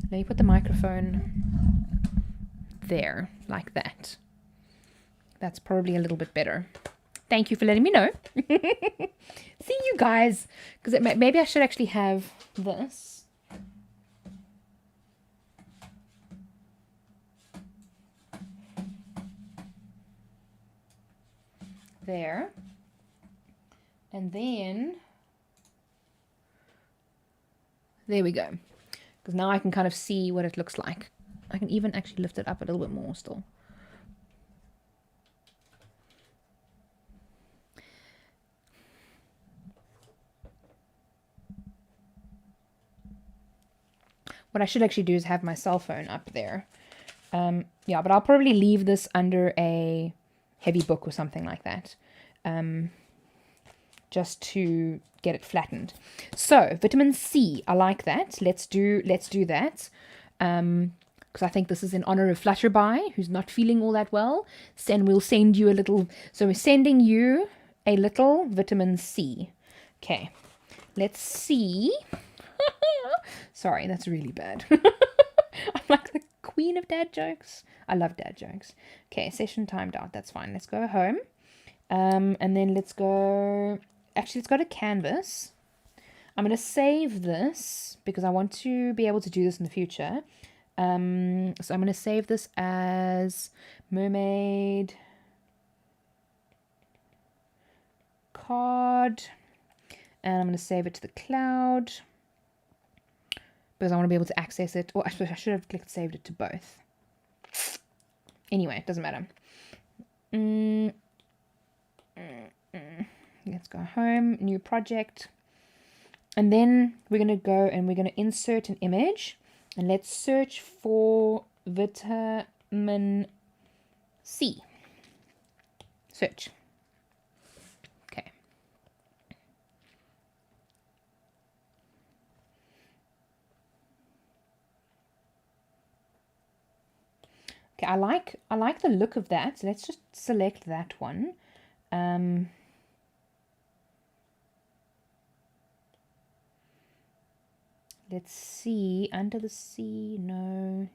Let me put the microphone there, like that. That's probably a little bit better. Thank you for letting me know. See you guys, because maybe I should actually have this. There. And then, there we go. Because now I can kind of see what it looks like. I can even actually lift it up a little bit more still. What I should actually do is have my cell phone up there. Yeah, but I'll probably leave this under a heavy book or something like that. Just to get it flattened. So vitamin C, I like that. Let's do that. Because I think this is in honor of Flutterby, who's not feeling all that well. We'll send you a little. So we're sending you a little vitamin C. Okay, let's see. Sorry, that's really bad. I'm like the queen of dad jokes. I love dad jokes. Okay, session timed out. That's fine. Let's go home. And then let's go... Actually, let's go to Canvas. I'm going to save this because I want to be able to do this in the future. So I'm going to save this as mermaid card. And I'm going to save it to the cloud because I want to be able to access it. Or I should have saved it to both. Anyway, it doesn't matter. Let's go home, new project. And then we're going to go and we're going to insert an image. And let's search for vitamin C. Search. Okay. Okay, I like the look of that. So let's just select that one. Let's see, under the sea, no.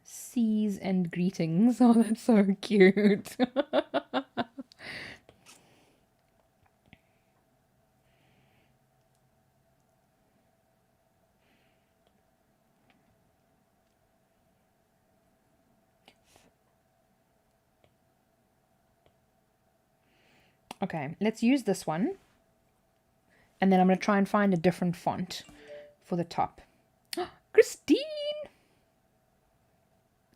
Seas and greetings. Oh, that's so cute. Okay, let's use this one. And then I'm going to try and find a different font for the top. Christine!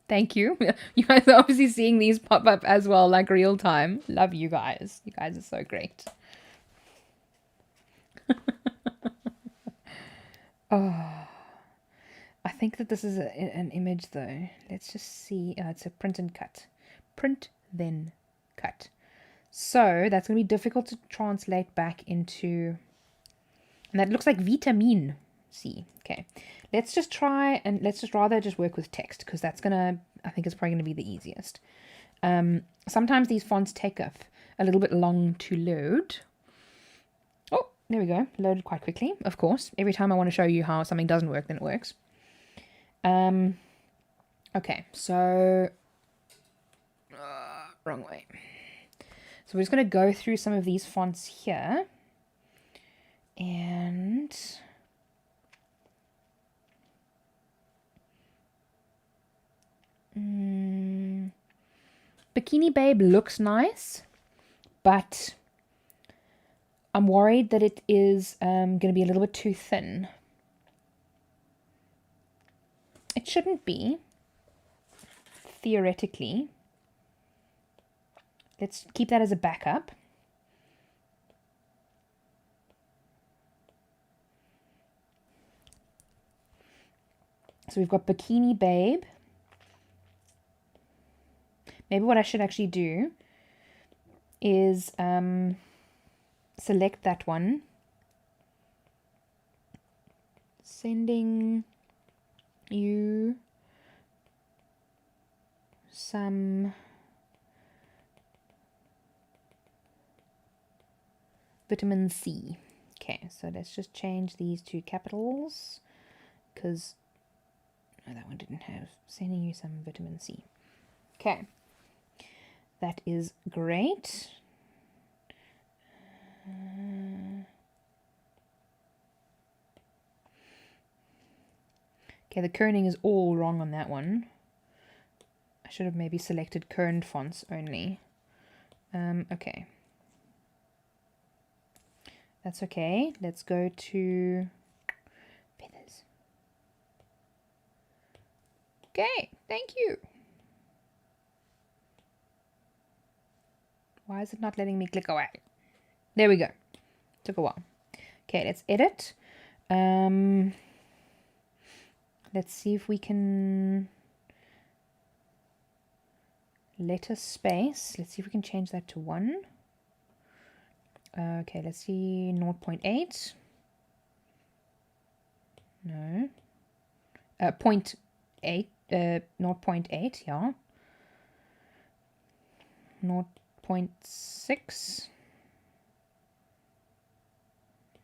Thank you. You guys are obviously seeing these pop up as well, like real time. Love you guys. You guys are so great. Oh, I think that this is an image though. Let's just see. It's a print and cut. Print, then cut. So that's going to be difficult to translate back into... And that looks like vitamin C. Okay, let's just try and let's just rather just work with text, because that's gonna, I think it's probably gonna be the easiest. Sometimes these fonts take a little bit long to load. Oh, there we go, loaded quite quickly. Of course, every time I want to show you how something doesn't work, then it works. Okay, so wrong way. So we're just going to go through some of these fonts here, and Bikini Babe looks nice, but I'm worried that it is going to be a little bit too thin. It shouldn't be, theoretically. Let's keep that as a backup. So we've got Bikini Babe. Maybe what I should actually do is select that one. Sending you some vitamin C. Okay, so let's just change these to capitals, because no, that one didn't have. Sending you some vitamin C. Okay, that is great. Okay, the kerning is all wrong on that one. I should have maybe selected kerned fonts only. Okay. That's okay. Let's go to feathers. Okay, thank you. Why is it not letting me click away? There we go. Took a while. Okay, let's edit. Let's see if we can letter space. Let's see if we can change that to 1. Okay, let's see, 0.8. No. 0.8, 0.8, yeah. 0.6.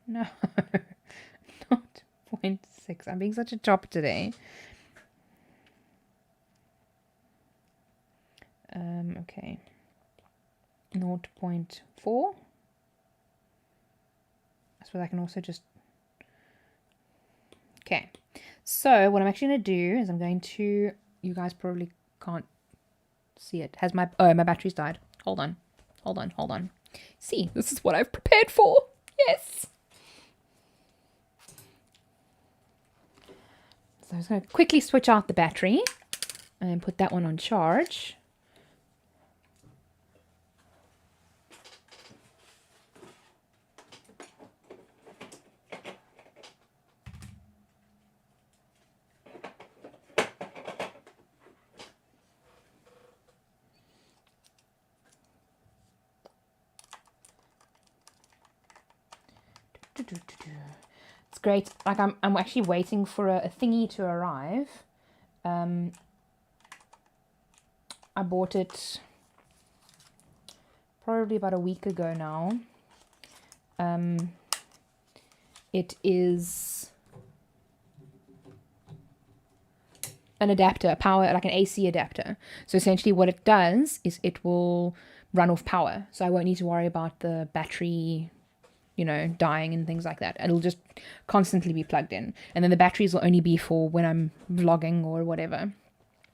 No. 0.6. I'm being such a chop today. Okay. 0.4. I suppose I can also just... Okay. So what I'm actually going to do is I'm going to... You guys probably can't see it. Has my... Oh, my battery's died. Hold on. Hold on. Hold on. See, this is what I've prepared for. Yes. So I'm just going to quickly switch out the battery and put that one on charge. It's great. Like I'm actually waiting for a thingy to arrive. I bought it probably about a week ago now. It is an adapter, a power, like an AC adapter. So essentially what it does is it will run off power. So I won't need to worry about the battery, you know, dying and things like that. It'll just constantly be plugged in. And then the batteries will only be for when I'm vlogging or whatever,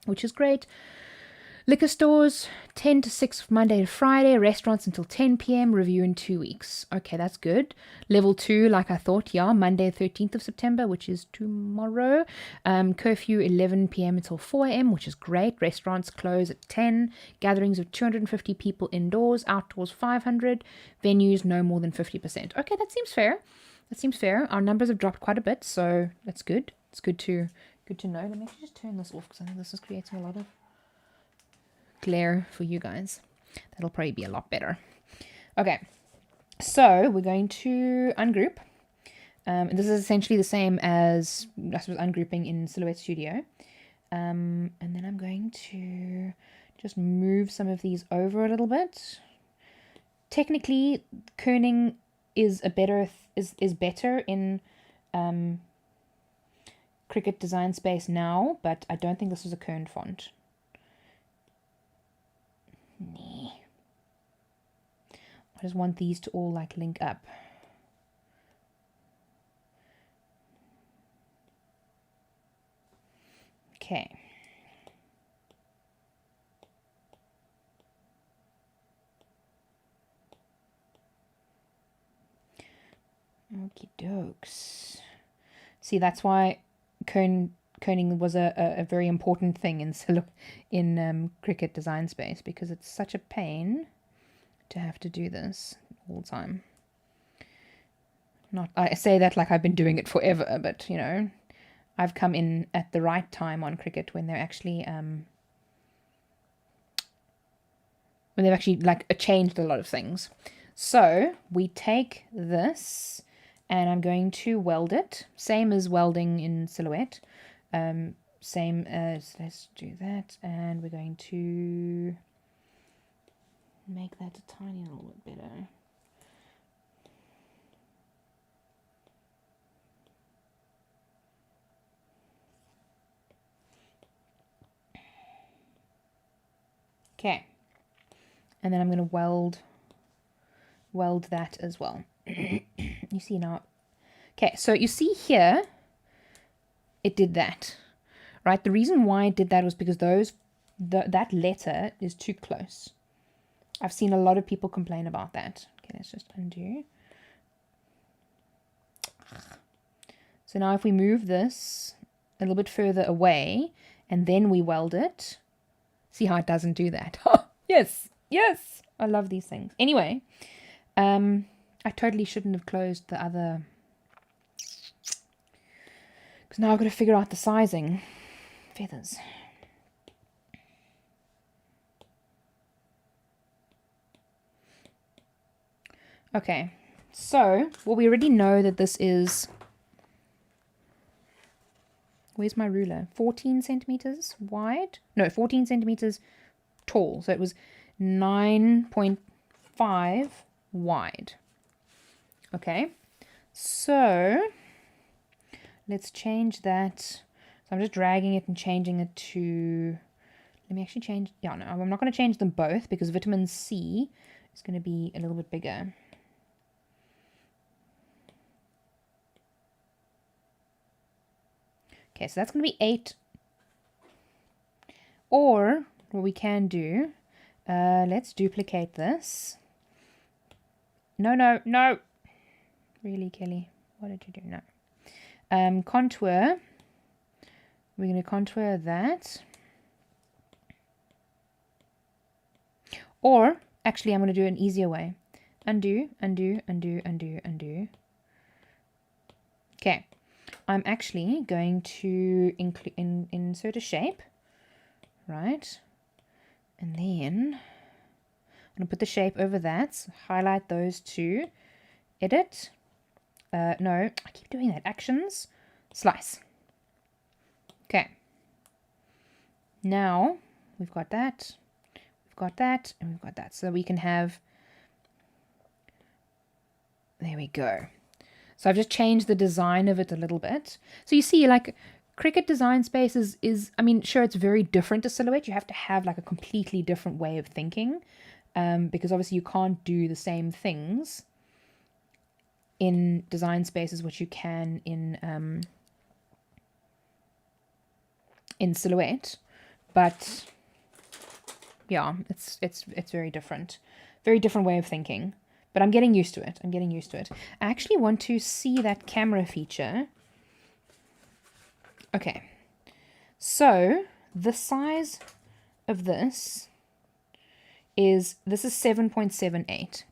which is great. Liquor stores, 10 to 6 Monday to Friday. Restaurants until 10 p.m. Review in 2 weeks. Okay, that's good. Level 2, like I thought, yeah. Monday, 13th of September, which is tomorrow. Curfew, 11 p.m. until 4 a.m., which is great. Restaurants close at 10. Gatherings of 250 people indoors. Outdoors, 500. Venues, no more than 50%. Okay, that seems fair. That seems fair. Our numbers have dropped quite a bit, so that's good. It's good to know. Let me actually just turn this off, because I think this is creating a lot of glare for you guys. That'll probably be a lot better. Okay, so we're going to ungroup. This is essentially the same as, I suppose, ungrouping in Silhouette Studio. And then I'm going to just move some of these over a little bit. Technically, kerning is better in Cricut Design Space now, but I don't think this is a kerned font. Nee. I just want these to all like link up. Okay. Okie dokes. See, that's why kerning was a very important thing in Cricut Design Space, because it's such a pain to have to do this all the time. I say that like I've been doing it forever, but you know, I've come in at the right time on Cricut when they're actually like changed a lot of things. So we take this and I'm going to weld it, same as welding in Silhouette. Same as, let's do that, and we're going to make that a tiny little bit better. Okay, and then I'm going to weld that as well. You see now. Okay, so you see here, it did that, right? The reason why it did that was because that letter is too close. I've seen a lot of people complain about that. Okay, let's just undo. So now if we move this a little bit further away and then we weld it, see how it doesn't do that? Yes, yes, I love these things. Anyway, I totally shouldn't have closed the other, because now I've got to figure out the sizing. Feathers. Okay, so, well, we already know that this is, where's my ruler? 14 centimeters wide? No, 14 centimeters tall. So it was 9.5 wide. Okay, so let's change that. So I'm just dragging it and changing it to, let me actually change, yeah, no, I'm not going to change them both because vitamin C is going to be a little bit bigger. Okay, so that's going to be 8. Or what we can do, let's duplicate this. No. Really, Kelly? What did you do? No. Contour. We're going to contour that. Or, actually, I'm going to do an easier way. Undo. Okay. I'm actually going to insert a shape. Right? And then I'm going to put the shape over that. Highlight those two. Edit. No, I keep doing that. Actions. Slice. Okay. Now, we've got that. We've got that. And we've got that. So we can have... There we go. So I've just changed the design of it a little bit. So you see, like, Cricut Design Space is, I mean, sure, it's very different to Silhouette. You have to have, like, a completely different way of thinking. Because obviously you can't do the same things in Design Space as what you can in Silhouette. But, yeah, it's very different. Very different way of thinking. But I'm getting used to it. I actually want to see that camera feature. Okay. So, the size of this is 7.78.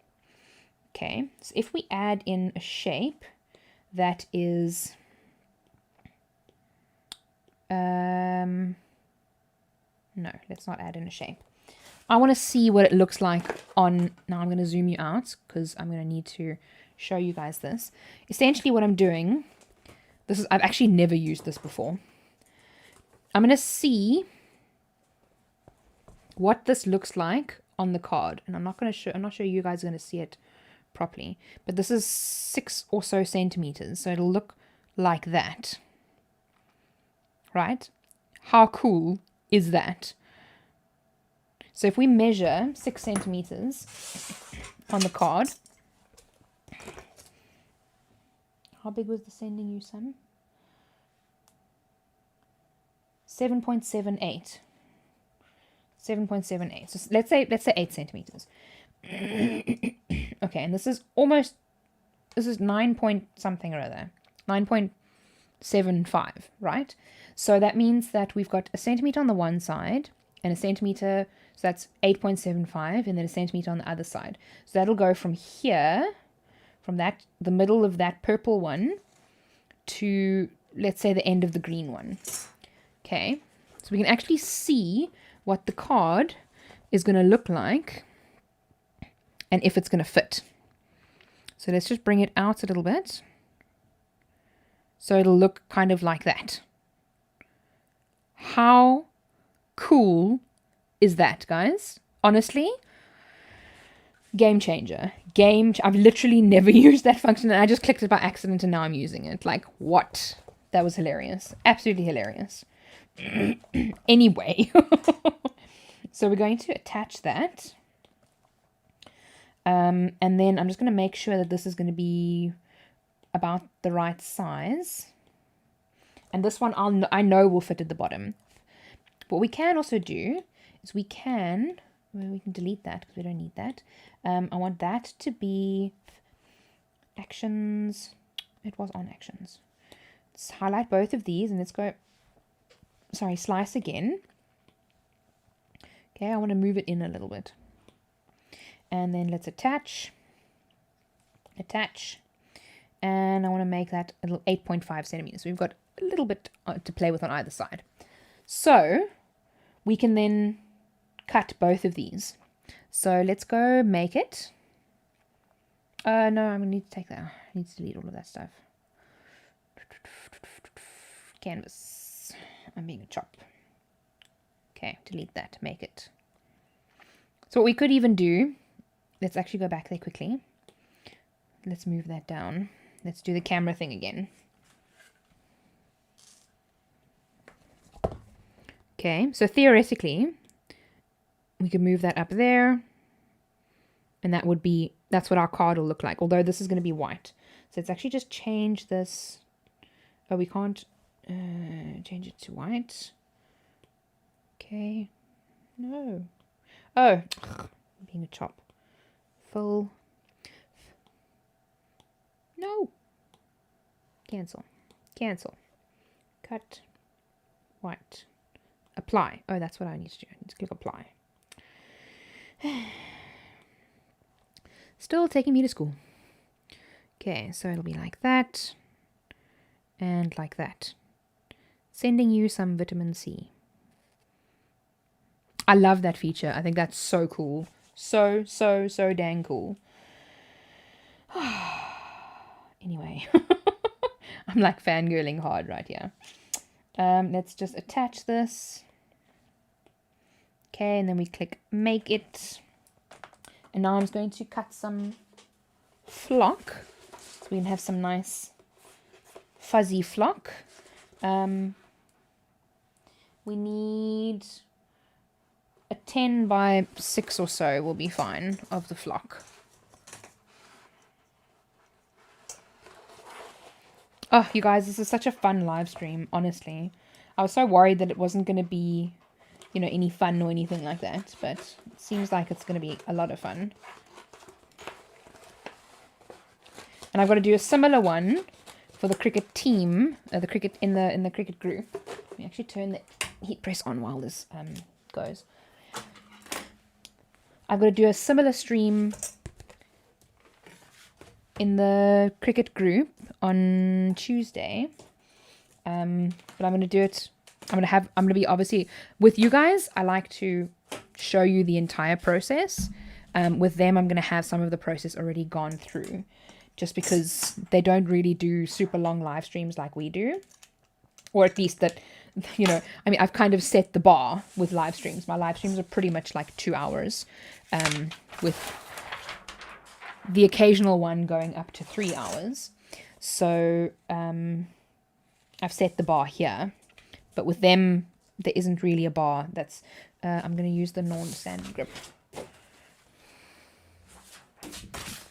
Okay. So, if we add in a shape that is... no, let's not add in a shape. I want to see what it looks like on... Now I'm going to zoom you out because I'm going to need to show you guys this. Essentially what I'm doing, I've actually never used this before. I'm going to see what this looks like on the card. And I'm not sure you guys are going to see it properly. But this is 6 or so centimeters. So it'll look like that. Right? How cool is that? So if we measure 6 centimeters on the card. How big was the sending you, son? 7.78. 7.78. So let's say 8 centimeters. Okay, and this is 9 point something or other. 9.75, right? So that means that we've got a centimeter on the one side and a centimeter, so that's 8.75, and then a centimeter on the other side. So that'll go from here, from the middle of that purple one to, let's say, the end of the green one. Okay, so we can actually see what the card is going to look like and if it's going to fit. So let's just bring it out a little bit. So it'll look kind of like that. How cool is that, guys? Honestly, game changer. I've literally never used that function, and I just clicked it by accident and now I'm using it. Like, what? That was hilarious. Absolutely hilarious. Anyway, so we're going to attach that. And then I'm just going to make sure that this is going to be about the right size. And this one I know will fit at the bottom. What we can also do is we can delete that because we don't need that. I want that to be actions. It was on actions. Let's highlight both of these and let's go, slice again. Okay, I want to move it in a little bit. And then let's attach. And I want to make that a little 8.5 centimeters. So we've got a little bit to play with on either side. So we can then cut both of these. So let's go make it. No, I'm going to need to take that. I need to delete all of that stuff. Canvas. I'm being a chop. Okay, delete that. Make it. So what we could even do, let's actually go back there quickly. Let's move that down. Let's do the camera thing again. Okay, so theoretically, we could move that up there. And that's what our card will look like. Although this is going to be white. So let's actually just change this. Oh, we can't change it to white. Okay. No. Oh, being a chop. Full. No. Cancel. Cut. White. Apply. Oh, that's what I need to do. I need to click apply. Still taking me to school. Okay, so it'll be like that. And like that. Sending you some vitamin C. I love that feature. I think that's so cool. So dang cool. Anyway. I'm like fangirling hard right here. Let's just attach this. Okay, and then we click make it. And now I'm just going to cut some flock. So we can have some nice fuzzy flock. We need a 10 by 6 or so will be fine of the flock. Oh, you guys, this is such a fun live stream, honestly. I was so worried that it wasn't going to be, any fun or anything like that, but it seems like it's going to be a lot of fun. And I've got to do a similar one for the Cricut team, the Cricut in the Cricut group. Let me actually turn the heat press on while this goes. I've got to do a similar stream in the Cricut group on Tuesday. But I'm going to do it. I'm going to be obviously with you guys. I like to show you the entire process. With them, I'm going to have some of the process already gone through, just because they don't really do super long live streams like we do. Or at least that, you know, I mean, I've kind of set the bar with live streams. My live streams are pretty much like 2 hours, with the occasional one going up to 3 hours. So I've set the bar here, but with them, there isn't really a bar. That's I'm going to use the Norn Sand Grip.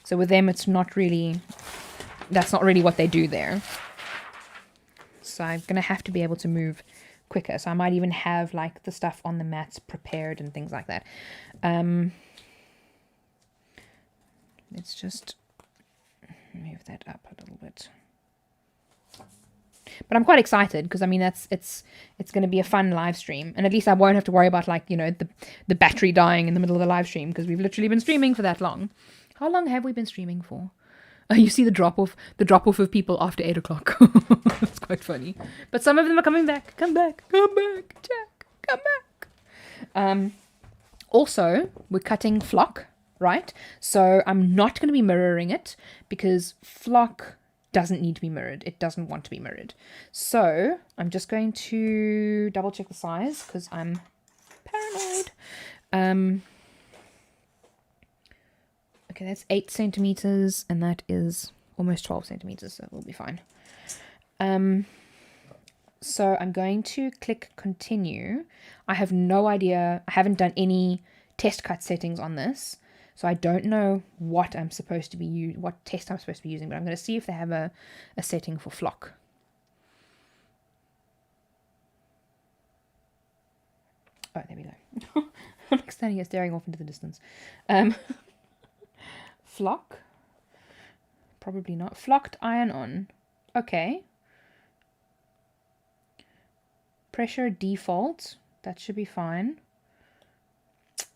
So with them, it's not really, that's not really what they do there. So I'm going to have to be able to move quicker. So I might even have like the stuff on the mats prepared and things like that. Let's just move that up a little bit. But I'm quite excited because I mean it's going to be a fun live stream, and at least I won't have to worry about, like, you know, the battery dying in the middle of the live stream, because we've literally been streaming for that long. How long have we been streaming for? You see the drop off of people after 8 o'clock. It's quite funny. But some of them are coming back. Come back, Jack, come back. Also, we're cutting flock, right? So I'm not going to be mirroring it because flock doesn't need to be mirrored. It doesn't want to be mirrored. So I'm just going to double check the size because I'm paranoid. Okay, that's 8 centimeters, and that is almost 12 centimeters, so we'll be fine. So I'm going to click continue. I have no idea. I haven't done any test cut settings on this, so I don't know what I'm supposed to be what test I'm supposed to be using, but I'm going to see if they have a setting for flock. Oh, there we go. I'm like standing here staring off into the distance. Flock, probably not. Flocked iron on. Okay. Pressure default, that should be fine.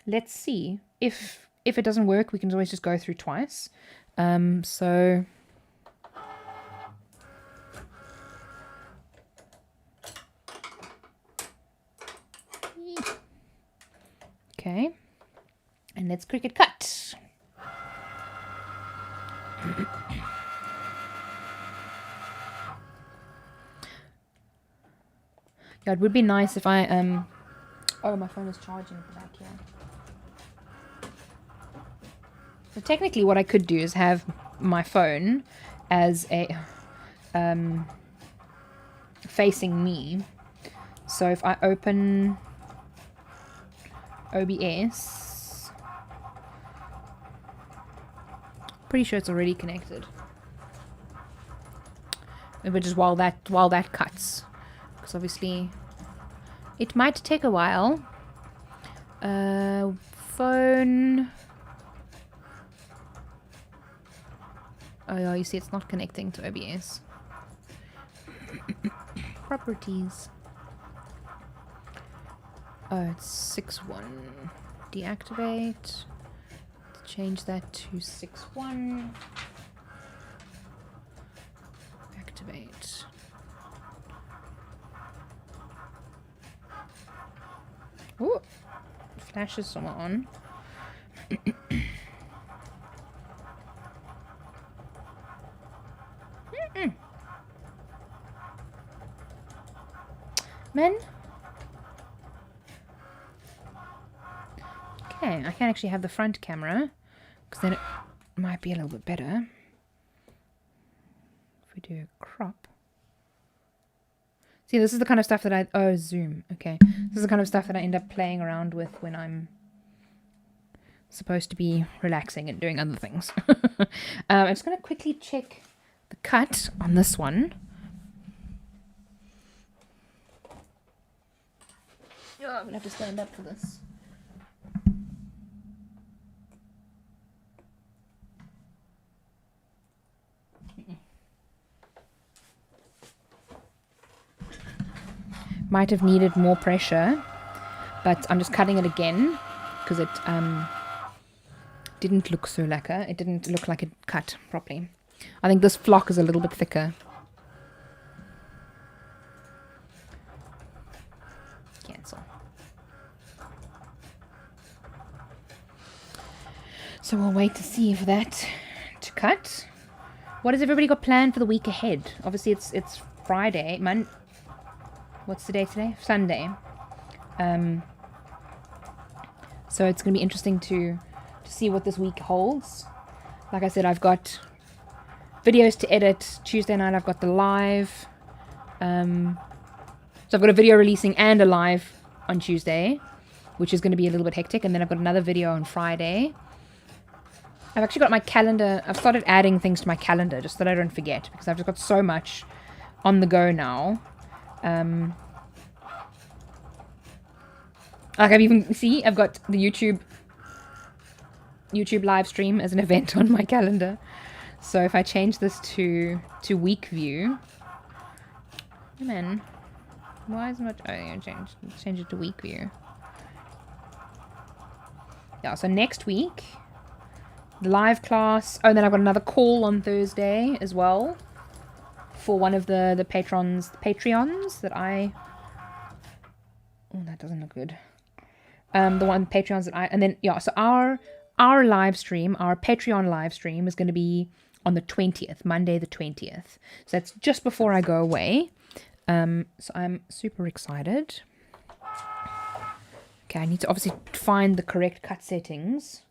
Let's see. If it doesn't work, we can always just go through twice. So okay, and let's cricut cut. Yeah, it would be nice if I oh, my phone is charging at the back here. So technically what I could do is have my phone as a facing me. So if I open OBS, pretty sure it's already connected. But just while that cuts, because obviously it might take a while. Phone. Oh yeah, you see it's not connecting to OBS. Properties. Oh, it's 6.1. Deactivate. Change that to 6.1. Activate. Ooh, flashes somewhere on. Men. Okay, I can actually have the front camera, because then it might be a little bit better. If we do a crop. See, this is the kind of stuff that oh, zoom. Okay. This is the kind of stuff that I end up playing around with when I'm supposed to be relaxing and doing other things. I'm just going to quickly check the cut on this one. Oh, I'm going to have to stand up for this. Might have needed more pressure, but I'm just cutting it again because it didn't look so lacquer. It didn't look like it cut properly. I think this flock is a little bit thicker. Cancel. So we'll wait to see for that to cut. What has everybody got planned for the week ahead? Obviously, it's Friday. What's the day today? Sunday. So it's going to be interesting to see what this week holds. Like I said, I've got videos to edit. Tuesday night, I've got the live. So I've got a video releasing and a live on Tuesday, which is going to be a little bit hectic. And then I've got another video on Friday. I've actually got my calendar. I've started adding things to my calendar just so that I don't forget, because I've just got so much on the go now. Like I've got the YouTube live stream as an event on my calendar. So if I change this to week view, oh man, why is it not? Oh, I'm gonna change it to week view. Yeah, so next week, the live class. Oh, and then I've got another call on Thursday as well for one of the Patreons that I. Oh, that doesn't look good. The one Patreons that and then yeah, so our live stream, our Patreon live stream is going to be on the 20th, Monday the 20th. So that's just before I go away. So I'm super excited. Okay, I need to obviously find the correct cut settings.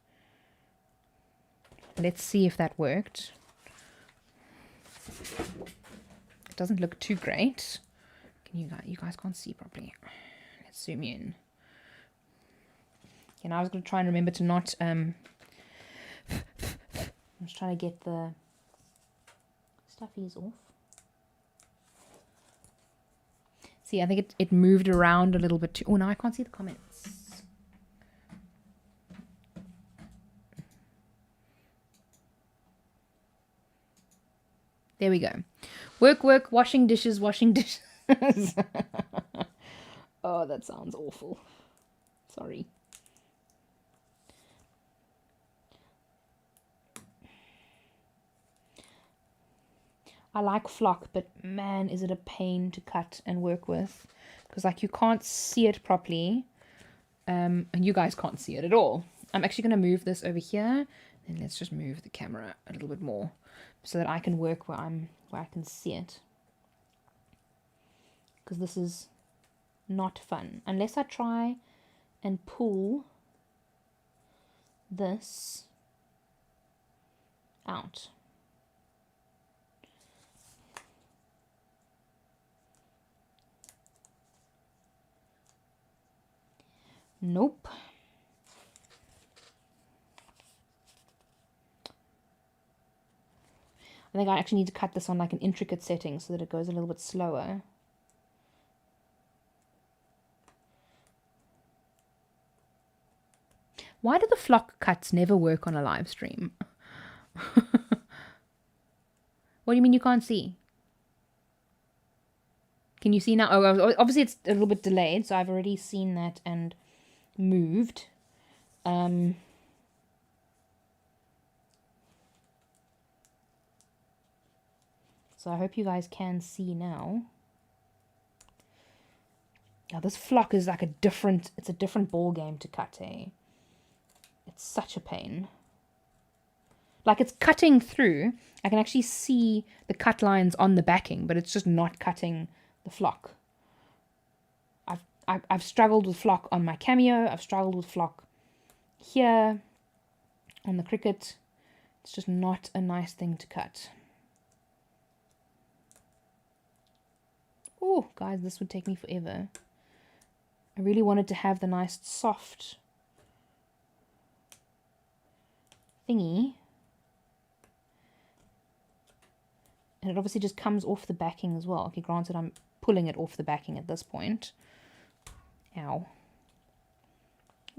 Let's see if that worked. It doesn't look too great. You guys can't see properly. Let's zoom in. And I was going to try and remember to not, I'm just trying to get the stuffies off. See, I think it moved around a little bit too. Oh, now I can't see the comments. There we go. Work, washing dishes. Oh, that sounds awful. Sorry. I like flock, but man, is it a pain to cut and work with, because like you can't see it properly, and you guys can't see it at all. I'm actually going to move this over here, and let's just move the camera a little bit more so that I can work where I can see it, because this is not fun unless I try and pull this out. Nope. I think I actually need to cut this on like an intricate setting so that it goes a little bit slower. Why do the flock cuts never work on a live stream? What do you mean you can't see? Can you see now? Oh, obviously it's a little bit delayed, so I've already seen that and moved. So I hope you guys can see now. Now this flock is like it's a different ball game to cut, eh? It's such a pain. Like it's cutting through. I can actually see the cut lines on the backing, but it's just not cutting the flock. I've struggled with flock on my Cameo. I've struggled with flock here on the Cricut. It's just not a nice thing to cut. Oh, guys, this would take me forever. I really wanted to have the nice soft thingy. And it obviously just comes off the backing as well. Okay, granted, I'm pulling it off the backing at this point. Ow.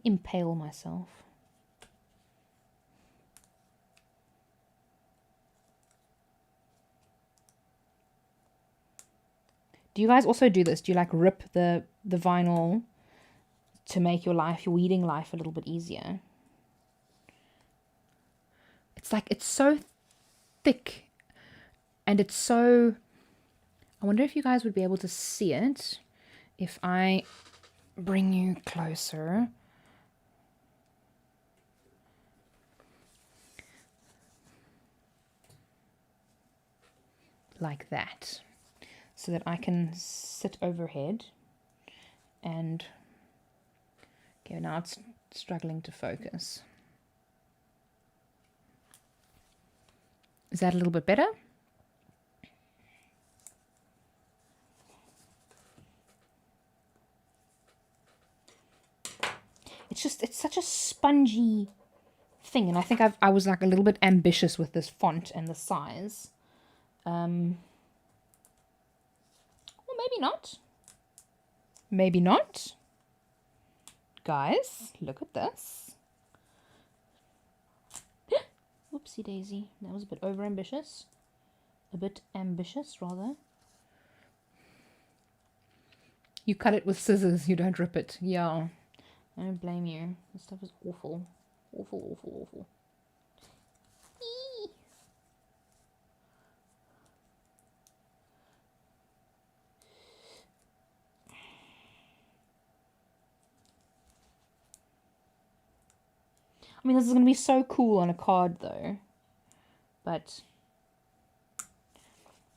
Impale myself. Do you guys also do this? Do you like rip the vinyl to make your weeding life a little bit easier? It's like, it's so thick and it's so, I wonder if you guys would be able to see it if I bring you closer. like that, so that I can sit overhead and, okay, now it's struggling to focus. Is that a little bit better? It's such a spongy thing, and I think I was like a little bit ambitious with this font and the size. Well, maybe not. Maybe not. Guys, look at this. Whoopsie daisy. That was a bit over ambitious. A bit ambitious, rather. You cut it with scissors, you don't rip it. Yeah. I don't blame you. This stuff is awful. Awful, awful, awful. Eee. I mean, this is going to be so cool on a card, though. But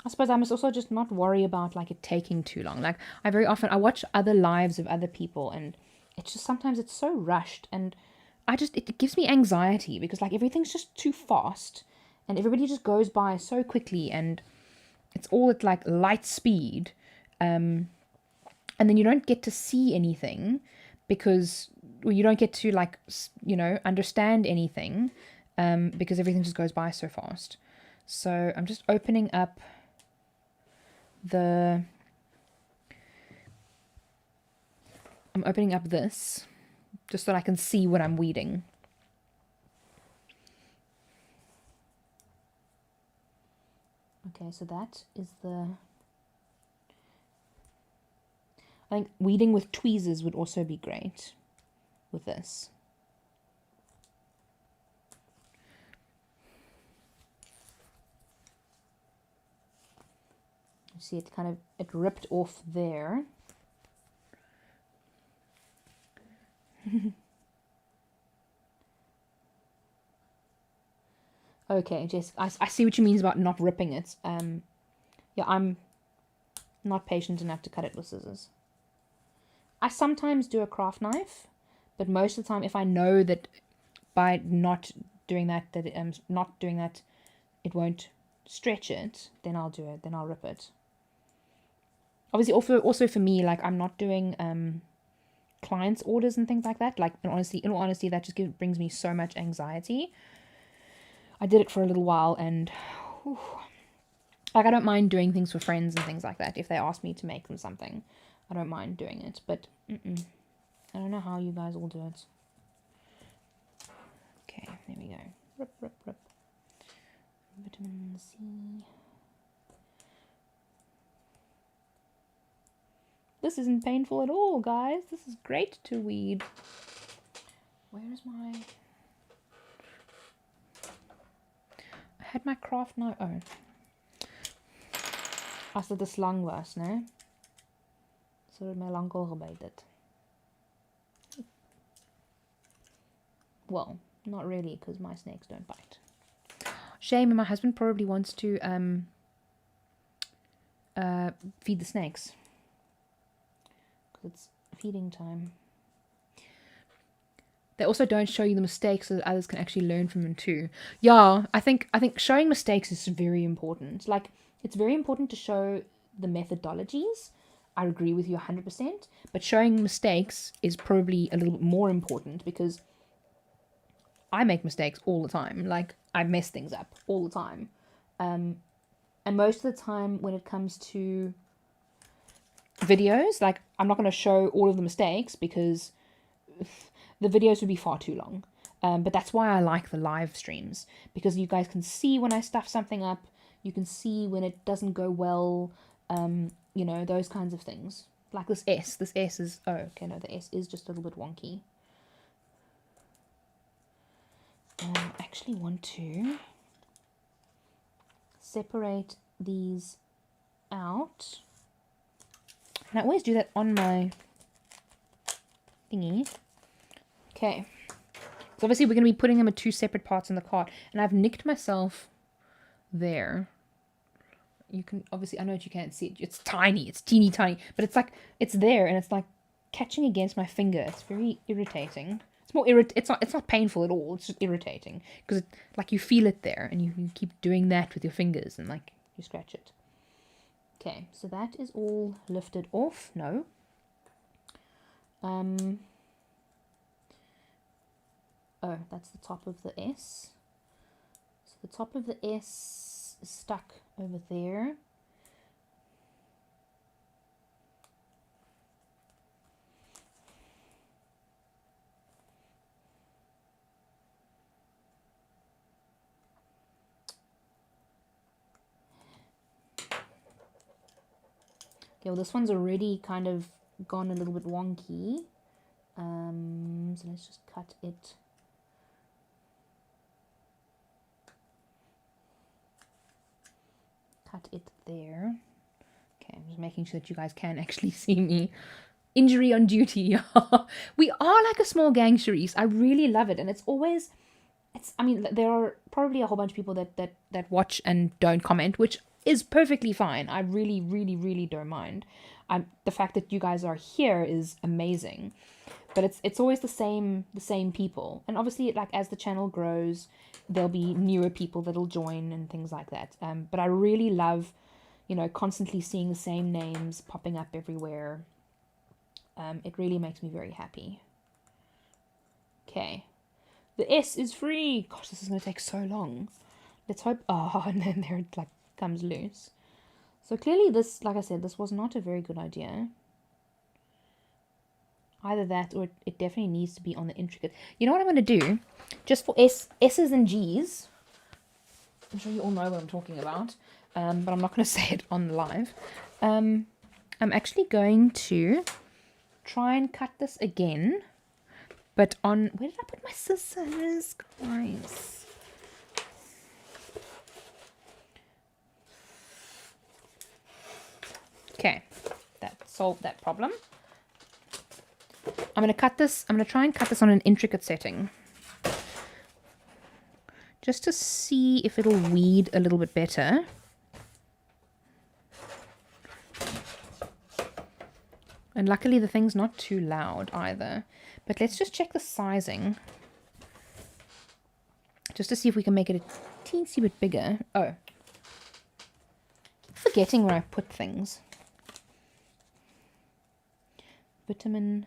I suppose I must also just not worry about, like, it taking too long. Like, I watch other lives of other people, and it's just sometimes it's so rushed, and it gives me anxiety because, like, everything's just too fast and everybody just goes by so quickly, and it's all at like light speed, and then you don't get to see anything because, well, you don't get to, like, you know, understand anything, because everything just goes by so fast. So I'm just opening up this just so that I can see what I'm weeding. Okay, so that is I think weeding with tweezers would also be great with this. You see it ripped off there. Okay, Jess, I see what you mean about not ripping it. Yeah, I'm not patient enough to cut it with scissors. I sometimes do a craft knife, but most of the time, if I know that by not doing that, it won't stretch it, then I'll do it. Then I'll rip it. Obviously, also for me, like, I'm not doing clients' orders and things like that. Like, in all honesty, that just brings me so much anxiety. I did it for a little while, and whew, like, I don't mind doing things for friends and things like that. If they ask me to make them something, I don't mind doing it. But I don't know how you guys all do it. Okay, there we go. Rip, rip, rip. Vitamin C. This isn't painful at all, guys. This is great to weed. Where is my... I had my craft knife. Oh. As dit 'n slang was, né? So het my lankal gebyt het. Well, not really, because my snakes don't bite. Shame, and my husband probably wants to feed the snakes. It's feeding time. They also don't show you the mistakes so that others can actually learn from them too. Yeah, I think showing mistakes is very important. Like, it's very important to show the methodologies. I agree with you 100%. But showing mistakes is probably a little bit more important because I make mistakes all the time. Like, I mess things up all the time. And most of the time when it comes to videos, like, I'm not going to show all of the mistakes because the videos would be far too long. But that's why I like the live streams, because you guys can see when I stuff something up, you can see when it doesn't go well, you know, those kinds of things. Like this S is, oh, okay, no, the S is just a little bit wonky. I actually want to separate these out. And I always do that on my thingy. Okay. So obviously we're going to be putting them in two separate parts in the card. And I've nicked myself there. You can obviously, I know that you can't see it. It's tiny. It's teeny tiny. But it's like, it's there and it's like catching against my finger. It's very irritating. It's more it's not painful at all. It's just irritating because like you feel it there and you keep doing that with your fingers and like you scratch it. Okay, so that is all lifted off. No. Oh, that's the top of the S. So the top of the S is stuck over there. Okay, well this one's already kind of gone a little bit wonky. So let's just cut it. Cut it there. Okay, I'm just making sure that you guys can actually see me. Injury on duty. We are like a small gang, Charisse. I really love it. And it's always, I mean, there are probably a whole bunch of people that watch and don't comment, which is perfectly fine. I really, really, really don't mind. The fact that you guys are here is amazing. But it's always the same people. And obviously, like, as the channel grows, there'll be newer people that'll join and things like that. But I really love, you know, constantly seeing the same names popping up everywhere. It really makes me very happy. Okay. The S is free. Gosh, this is going to take so long. Let's hope. Oh, and then there it like comes loose. So clearly this, like I said, this was not a very good idea. Either that or it definitely needs to be on the intricate. You know what I'm going to do? Just for S's and G's. I'm sure you all know what I'm talking about. But I'm not going to say it on live. I'm actually going to try and cut this again. But on... Where did I put my scissors, guys? Okay. That solved that problem. I'm going to cut this. I'm going to try and cut this on an intricate setting. Just to see if it'll weed a little bit better. And luckily the thing's not too loud either. But let's just check the sizing. Just to see if we can make it a teensy bit bigger. Oh. Forgetting where I put things. Vitamin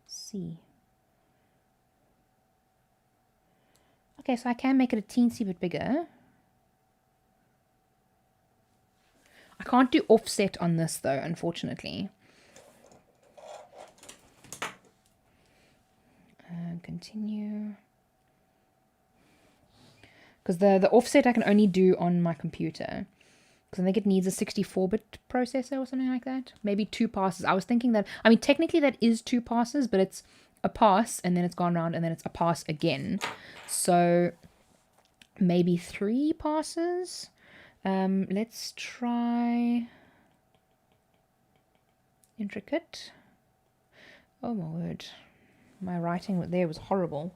C. Okay, so I can make it a teensy bit bigger. I can't do offset on this though, unfortunately. Continue. Because the offset I can only do on my computer. Because I think it needs a 64-bit processor or something like that. Maybe 2 passes. I was thinking that, I mean, technically that is 2 passes, but it's a pass and then it's gone round and then it's a pass again. So maybe 3 passes. Let's try intricate. Oh my word. My writing there was horrible.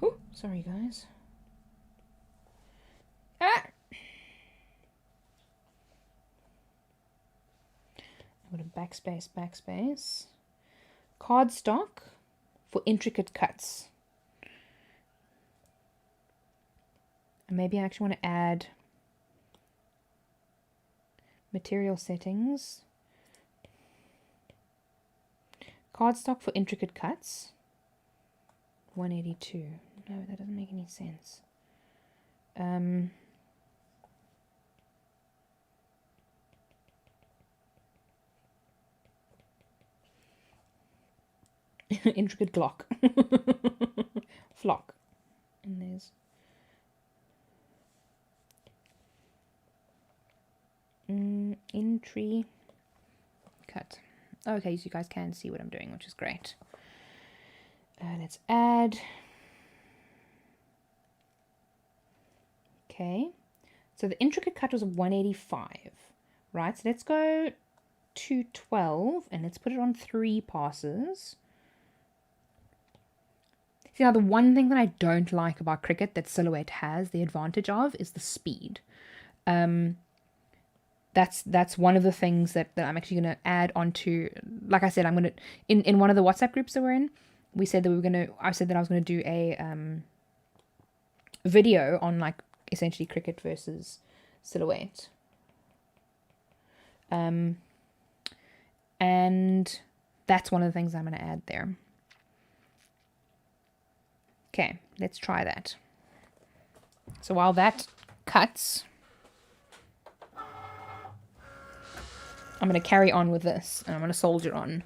Oh, sorry guys. Ah! I'm going to backspace. Cardstock for intricate cuts. And maybe I actually want to add material settings. Cardstock for intricate cuts. 182. No, that doesn't make any sense. Intricate Glock. Flock. And there's entry cut. Okay, so you guys can see what I'm doing, which is great. Let's add. Okay, so the intricate cut was 185, right? So let's go to 12 and let's put it on 3 passes. See, now the one thing that I don't like about Cricut that Silhouette has the advantage of is the speed. That's one of the things that I'm actually going to add onto. Like I said, I'm going to in one of the WhatsApp groups that we're in, we said that I said that I was going to do a video on like essentially Cricut versus Silhouette. And that's one of the things I'm going to add there. Okay, let's try that. So while that cuts, I'm going to carry on with this, and I'm going to solder on.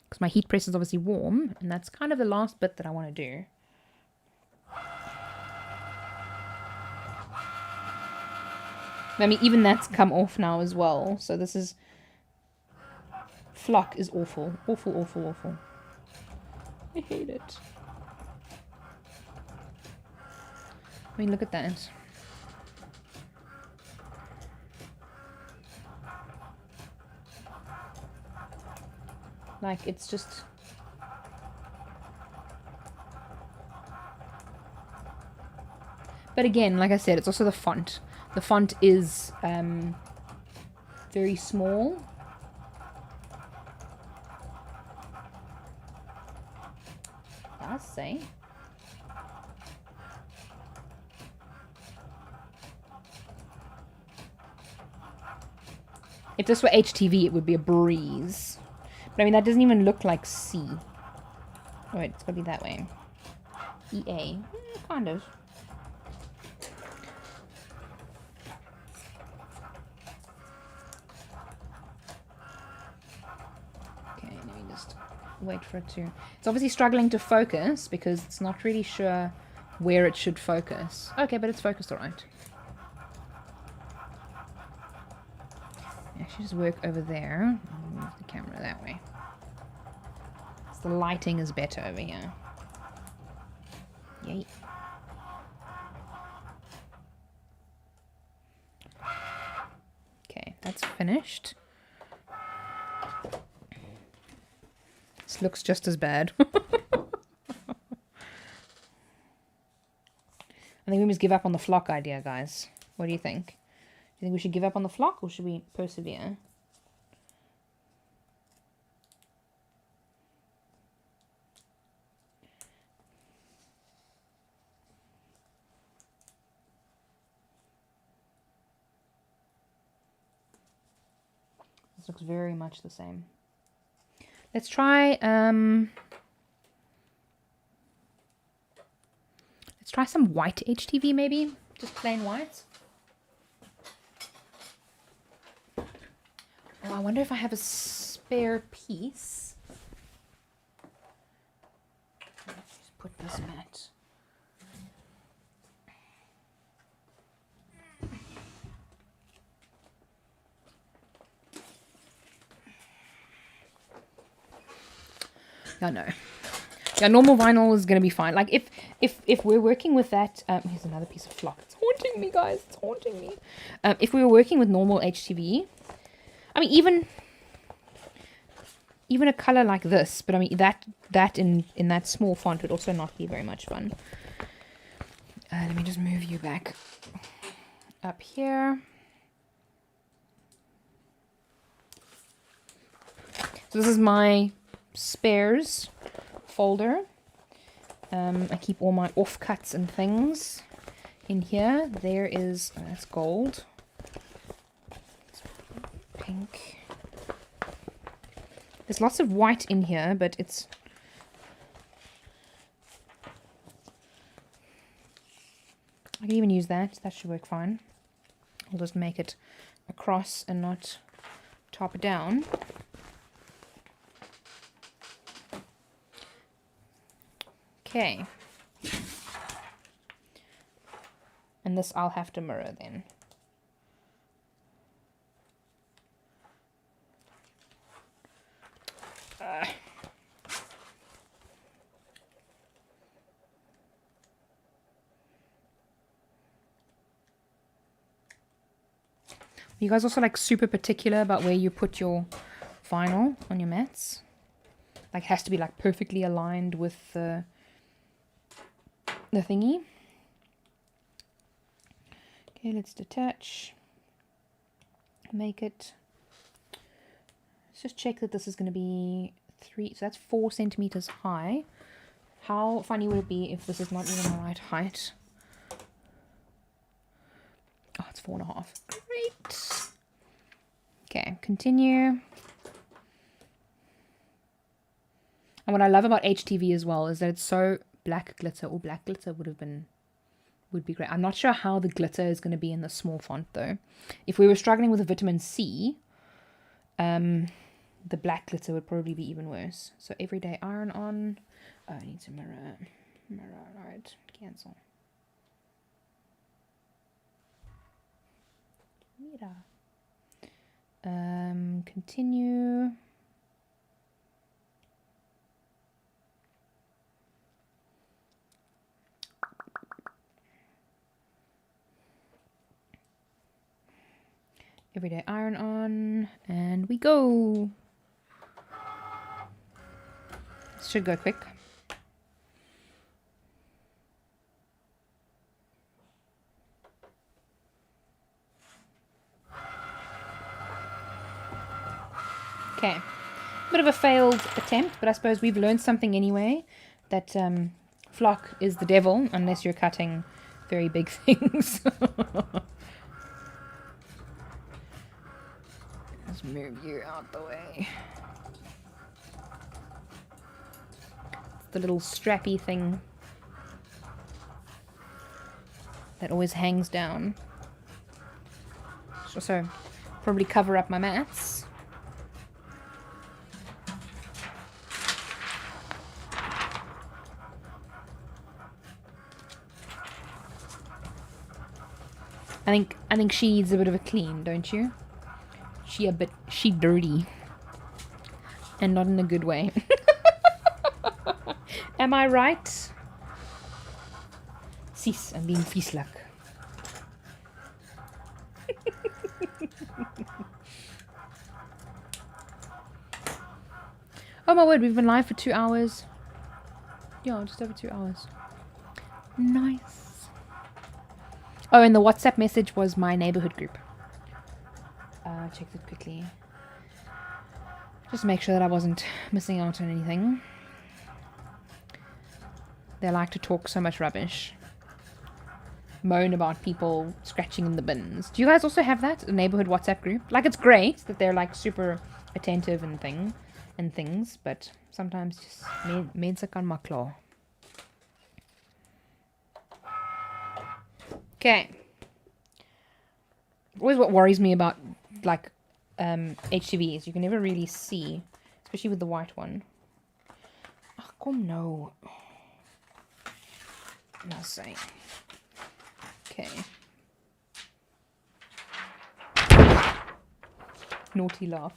Because my heat press is obviously warm, and that's kind of the last bit that I want to do. I mean, even that's come off now as well. So this is... Flock is awful. Awful, awful, awful. I hate it. I mean, look at that. Like, it's just... But again, like I said, it's also the font. The font is very small. I'll say. If this were HTV, it would be a breeze. But I mean, that doesn't even look like C. Oh, wait, it's got to be that way. EA. Kind of. Okay, let me just wait for it to... It's obviously struggling to focus because it's not really sure where it should focus. Okay, but it's focused all right. I should just work over there. Move the camera that way. So the lighting is better over here. Yay. Okay, that's finished. This looks just as bad. I think we must give up on the flock idea, guys. What do you think? Do you think we should give up on the flock, or should we persevere? This looks very much the same. Let's try some white HTV maybe. Just plain white. Oh, I wonder if I have a spare piece. Let's just put this mat. Yeah, no. Yeah, normal vinyl is going to be fine. Like, if we're working with that... here's another piece of flock. It's haunting me, guys. It's haunting me. If we were working with normal HTV... I mean, even a color like this, but I mean, that in that small font would also not be very much fun. Let me just move you back up here. So this is my spares folder. I keep all my offcuts and things in here. There is, that's gold. Pink. There's lots of white in here, but it's... I can even use that. That should work fine. I'll just make it across and not top down. Okay. And this I'll have to mirror then. You guys also like super particular about where you put your vinyl on your mats? Like, it has to be like perfectly aligned with the thingy. Okay, let's detach. Make it. Let's just check that this is going to be 3. So that's 4 centimeters high. How funny would it be if this is not even the right height? Oh, it's 4.5. Great. Okay, continue. And what I love about HTV as well is that it's so black glitter, or black glitter would be great. I'm not sure how the glitter is going to be in the small font though. If we were struggling with a vitamin C, the black glitter would probably be even worse. So everyday iron on. Oh, I need to mirror. Right, cancel. Mira. Continue. Everyday iron on, and we go. This should go quick. Okay, bit of a failed attempt, but I suppose we've learned something anyway, that flock is the devil unless you're cutting very big things. Let's move you out the way. It's the little strappy thing that always hangs down. So probably cover up my mats. I think she needs a bit of a clean, don't you? She dirty. And not in a good way. Am I right? Sis, I'm being vieslik. Oh my word, we've been live for 2 hours. Yeah, just over 2 hours. Nice. Oh, and the WhatsApp message was my neighborhood group. Checked it quickly. Just to make sure that I wasn't missing out on anything. They like to talk so much rubbish. Moan about people scratching in the bins. Do you guys also have that? A neighborhood WhatsApp group? Like, it's great that they're like super attentive and things, but sometimes just mense kan maar klaar. Okay. Always what worries me about like HTVs, you can never really see, especially with the white one. Oh, come no. Not saying. Okay. Naughty laugh.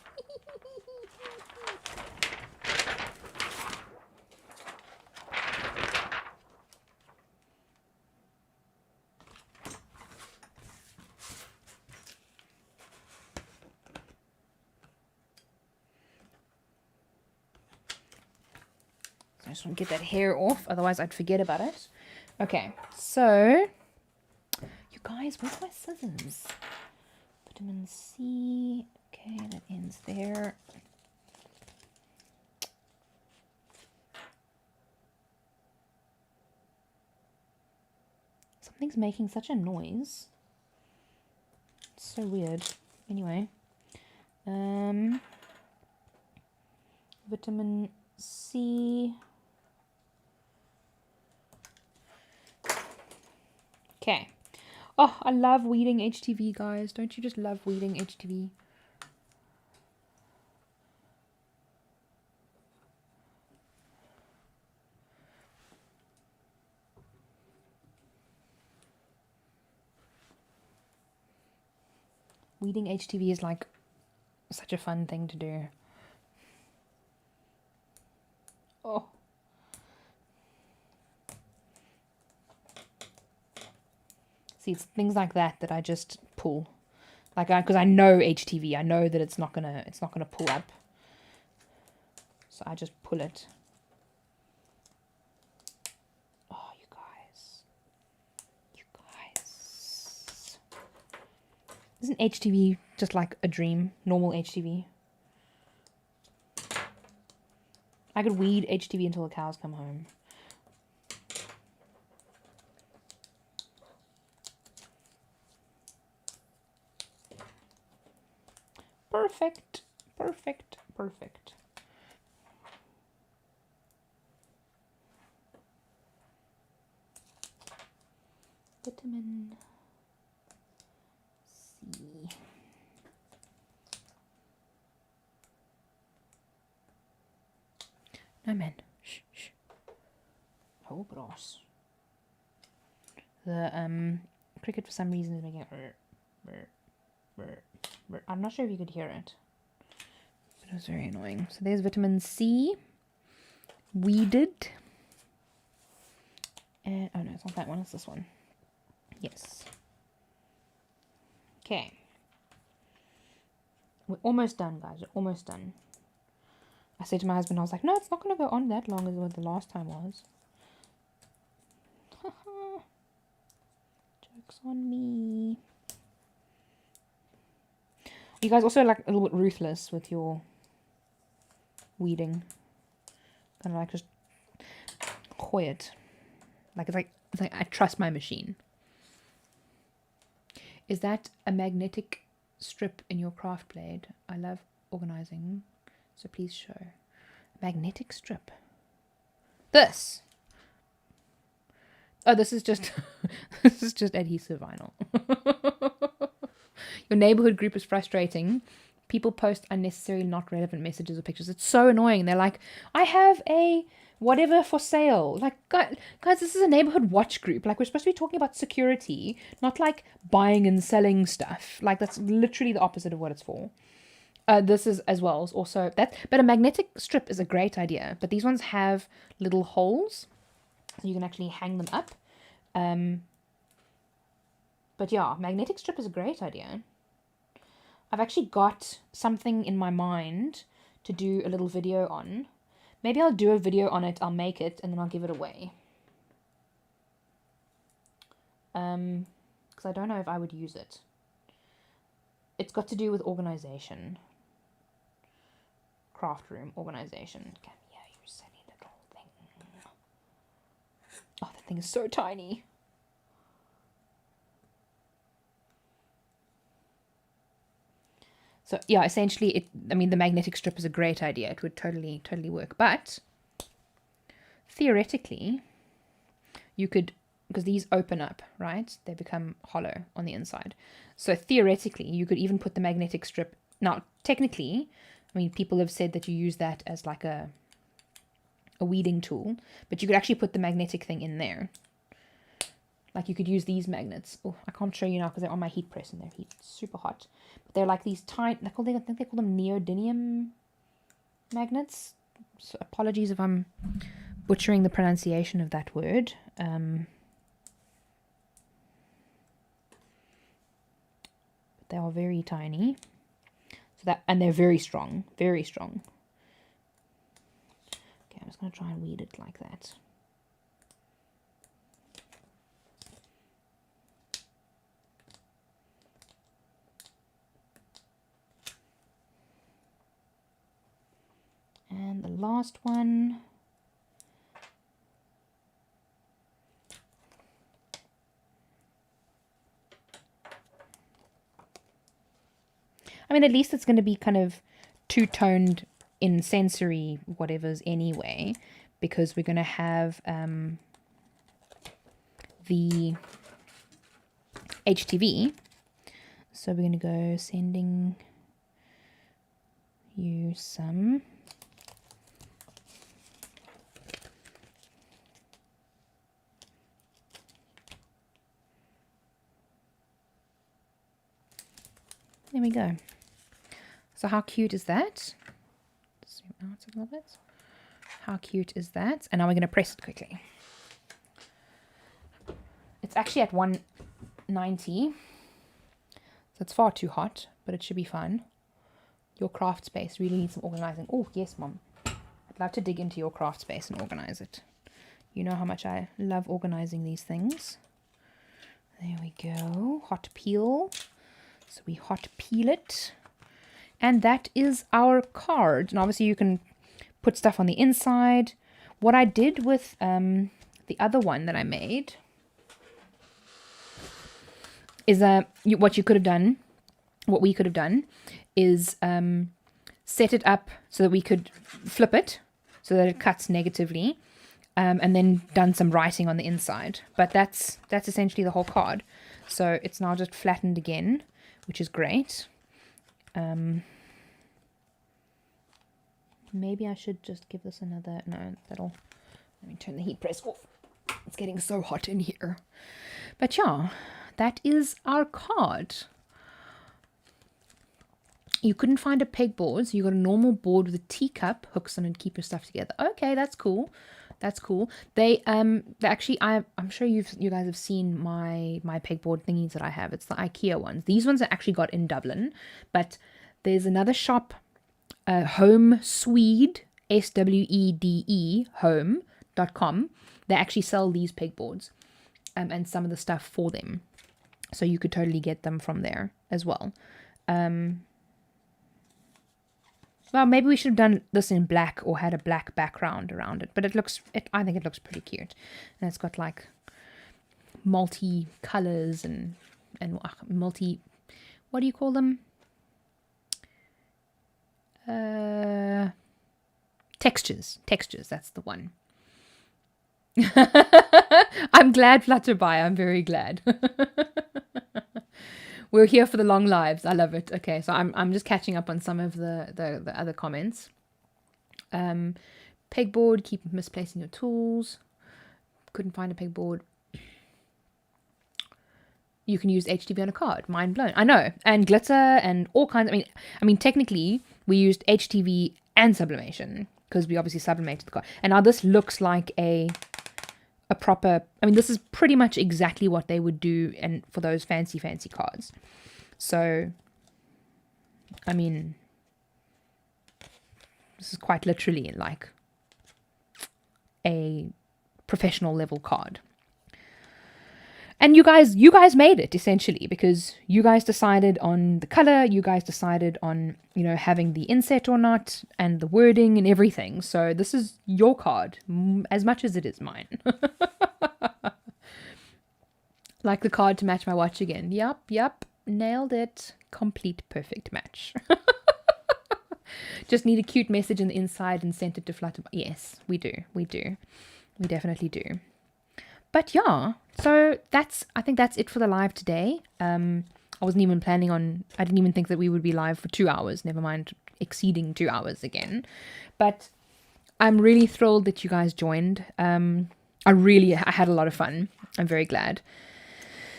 I just want to get that hair off, otherwise I'd forget about it. Okay, so you guys, where's my scissors? Vitamin C. Okay, that ends there. Something's making such a noise. It's so weird. Anyway, vitamin C. Okay. Oh, I love weeding HTV, guys. Don't you just love weeding HTV? Weeding HTV is like such a fun thing to do. Oh. See, it's things like that that I just pull, like because I know HTV, I know that it's not gonna pull up. So I just pull it. Oh, you guys. Isn't HTV just like a dream? Normal HTV. I could weed HTV until the cows come home. Perfect. Perfect. Perfect. Vitamin C. No, man. Shh, shh. Oh, bros. The cricket for some reason is making I'm not sure if you could hear it, but it was very annoying. So there's vitamin C. Weeded. And oh no, it's not that one. It's this one. Yes. Okay. We're almost done, guys. We're almost done. I said to my husband, I was like, no, it's not going to go on that long as what the last time was. Joke's on me. You guys also like a little bit ruthless with your weeding. Kind of like just hoy it. Like it's like I trust my machine. Is that a magnetic strip in your craft blade? I love organizing, so please show. Magnetic strip. This. Oh, this is just this is just adhesive vinyl. Your neighborhood group is frustrating. People post unnecessary, not relevant messages or pictures. It's so annoying. They're like, I have a whatever for sale. Like, guys, this is a neighborhood watch group. Like, we're supposed to be talking about security, not like buying and selling stuff. Like, that's literally the opposite of what it's for. This is as well. Also that, but a magnetic strip is a great idea. But these ones have little holes, so you can actually hang them up. But yeah, magnetic strip is a great idea. I've actually got something in my mind to do a little video on. Maybe I'll do a video on it, I'll make it, and then I'll give it away. Because I don't know if I would use it. It's got to do with organization. Craft room organization. Come here, you silly little thing. Oh, that thing is so tiny. So yeah, essentially, the magnetic strip is a great idea. It would totally work. But theoretically, you could, because these open up, right? They become hollow on the inside. So theoretically, you could even put the magnetic strip. Now, technically, people have said that you use that as like a weeding tool, but you could actually put the magnetic thing in there. Like you could use these magnets. Oh, I can't show you now because they're on my heat press and they're super hot. But they're like these tiny, I think they call them neodymium magnets. So apologies if I'm butchering the pronunciation of that word. But they are very tiny. And they're very strong, very strong. Okay, I'm just going to try and weed it like that. And the last one. At least it's going to be kind of two-toned in sensory whatevers anyway, because we're going to have the HTV. So we're going to go sending you some. There we go. So how cute is that? Zoom out a little bit. How cute is that? And now we're going to press it quickly. It's actually at 190. So it's far too hot, but it should be fun. Your craft space really needs some organizing. Oh, yes, Mom. I I'd love to dig into your craft space and organize it. You know how much I love organizing these things. There we go. Hot peel. So we hot peel it. And that is our card. And obviously you can put stuff on the inside. What I did with the other one that I made is what we could have done is set it up so that we could flip it so that it cuts negatively, and then done some writing on the inside. But that's essentially the whole card. So it's now just flattened again, which is great. Maybe I should just give this another... No, let me turn the heat press off. It's getting so hot in here. But yeah, that is our card. You couldn't find a pegboard, so you got a normal board with a teacup, hooks on it to keep your stuff together. Okay, that's cool. That's cool. They actually, I'm sure you guys have seen my pegboard thingies that I have. It's the IKEA ones. These ones I actually got in Dublin, but there's another shop, Home Swede, SWEDE, home.com. They actually sell these pegboards, and some of the stuff for them. So you could totally get them from there as well. Well, maybe we should have done this in black or had a black background around it. But I think it looks pretty cute. And it's got like multi colors and multi, what do you call them? Textures. Textures, that's the one. I'm glad, Flutterby. I'm very glad. We're here for the long lives. I love it. Okay, so I'm just catching up on some of the other comments. Pegboard, keep misplacing your tools. Couldn't find a pegboard. You can use HTV on a card. Mind blown. I know. And glitter and all kinds. I mean, technically, we used HTV and sublimation because we obviously sublimated the card. And now this looks like a proper, this is pretty much exactly what they would do and for those fancy cards. So, this is quite literally like a professional level card. And you guys made it essentially because you guys decided on the color, you guys decided on, having the inset or not and the wording and everything. So this is your card as much as it is mine. Like the card to match my watch again. Yup. Nailed it. Complete perfect match. Just need a cute message on the inside and sent it to Flutter. Yes, we do. We definitely do. But yeah, so I think that's it for the live today. I wasn't even planning on, I didn't even think that we would be live for 2 hours, never mind exceeding 2 hours again. But I'm really thrilled that you guys joined. I had a lot of fun. I'm very glad.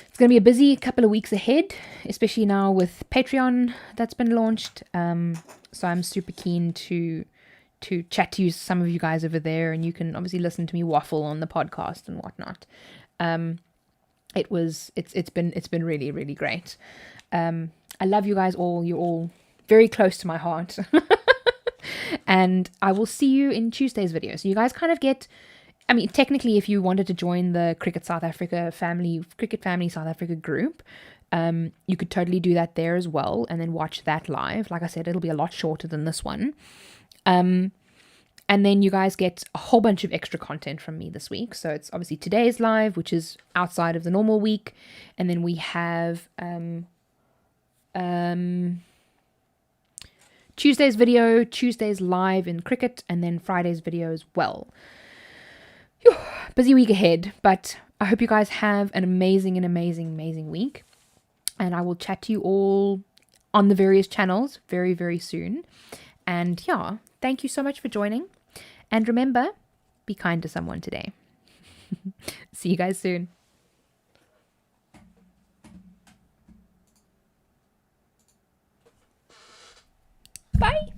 It's going to be a busy couple of weeks ahead, especially now with Patreon that's been launched. So I'm super keen to chat to some of you guys over there, and you can obviously listen to me waffle on the podcast and whatnot. It's been really, really great. I love you guys all. You're all very close to my heart. And I will see you in Tuesday's video. So you guys kind of get, technically if you wanted to join the Cricut Family South Africa group, you could totally do that there as well and then watch that live. Like I said, it'll be a lot shorter than this one. And then you guys get a whole bunch of extra content from me this week. So it's obviously today's live, which is outside of the normal week. And then we have Tuesday's video, Tuesday's live in Cricut, and then Friday's video as well. Whew, busy week ahead, but I hope you guys have an amazing week. And I will chat to you all on the various channels very, very soon. And yeah, thank you so much for joining. And remember, be kind to someone today. See you guys soon. Bye.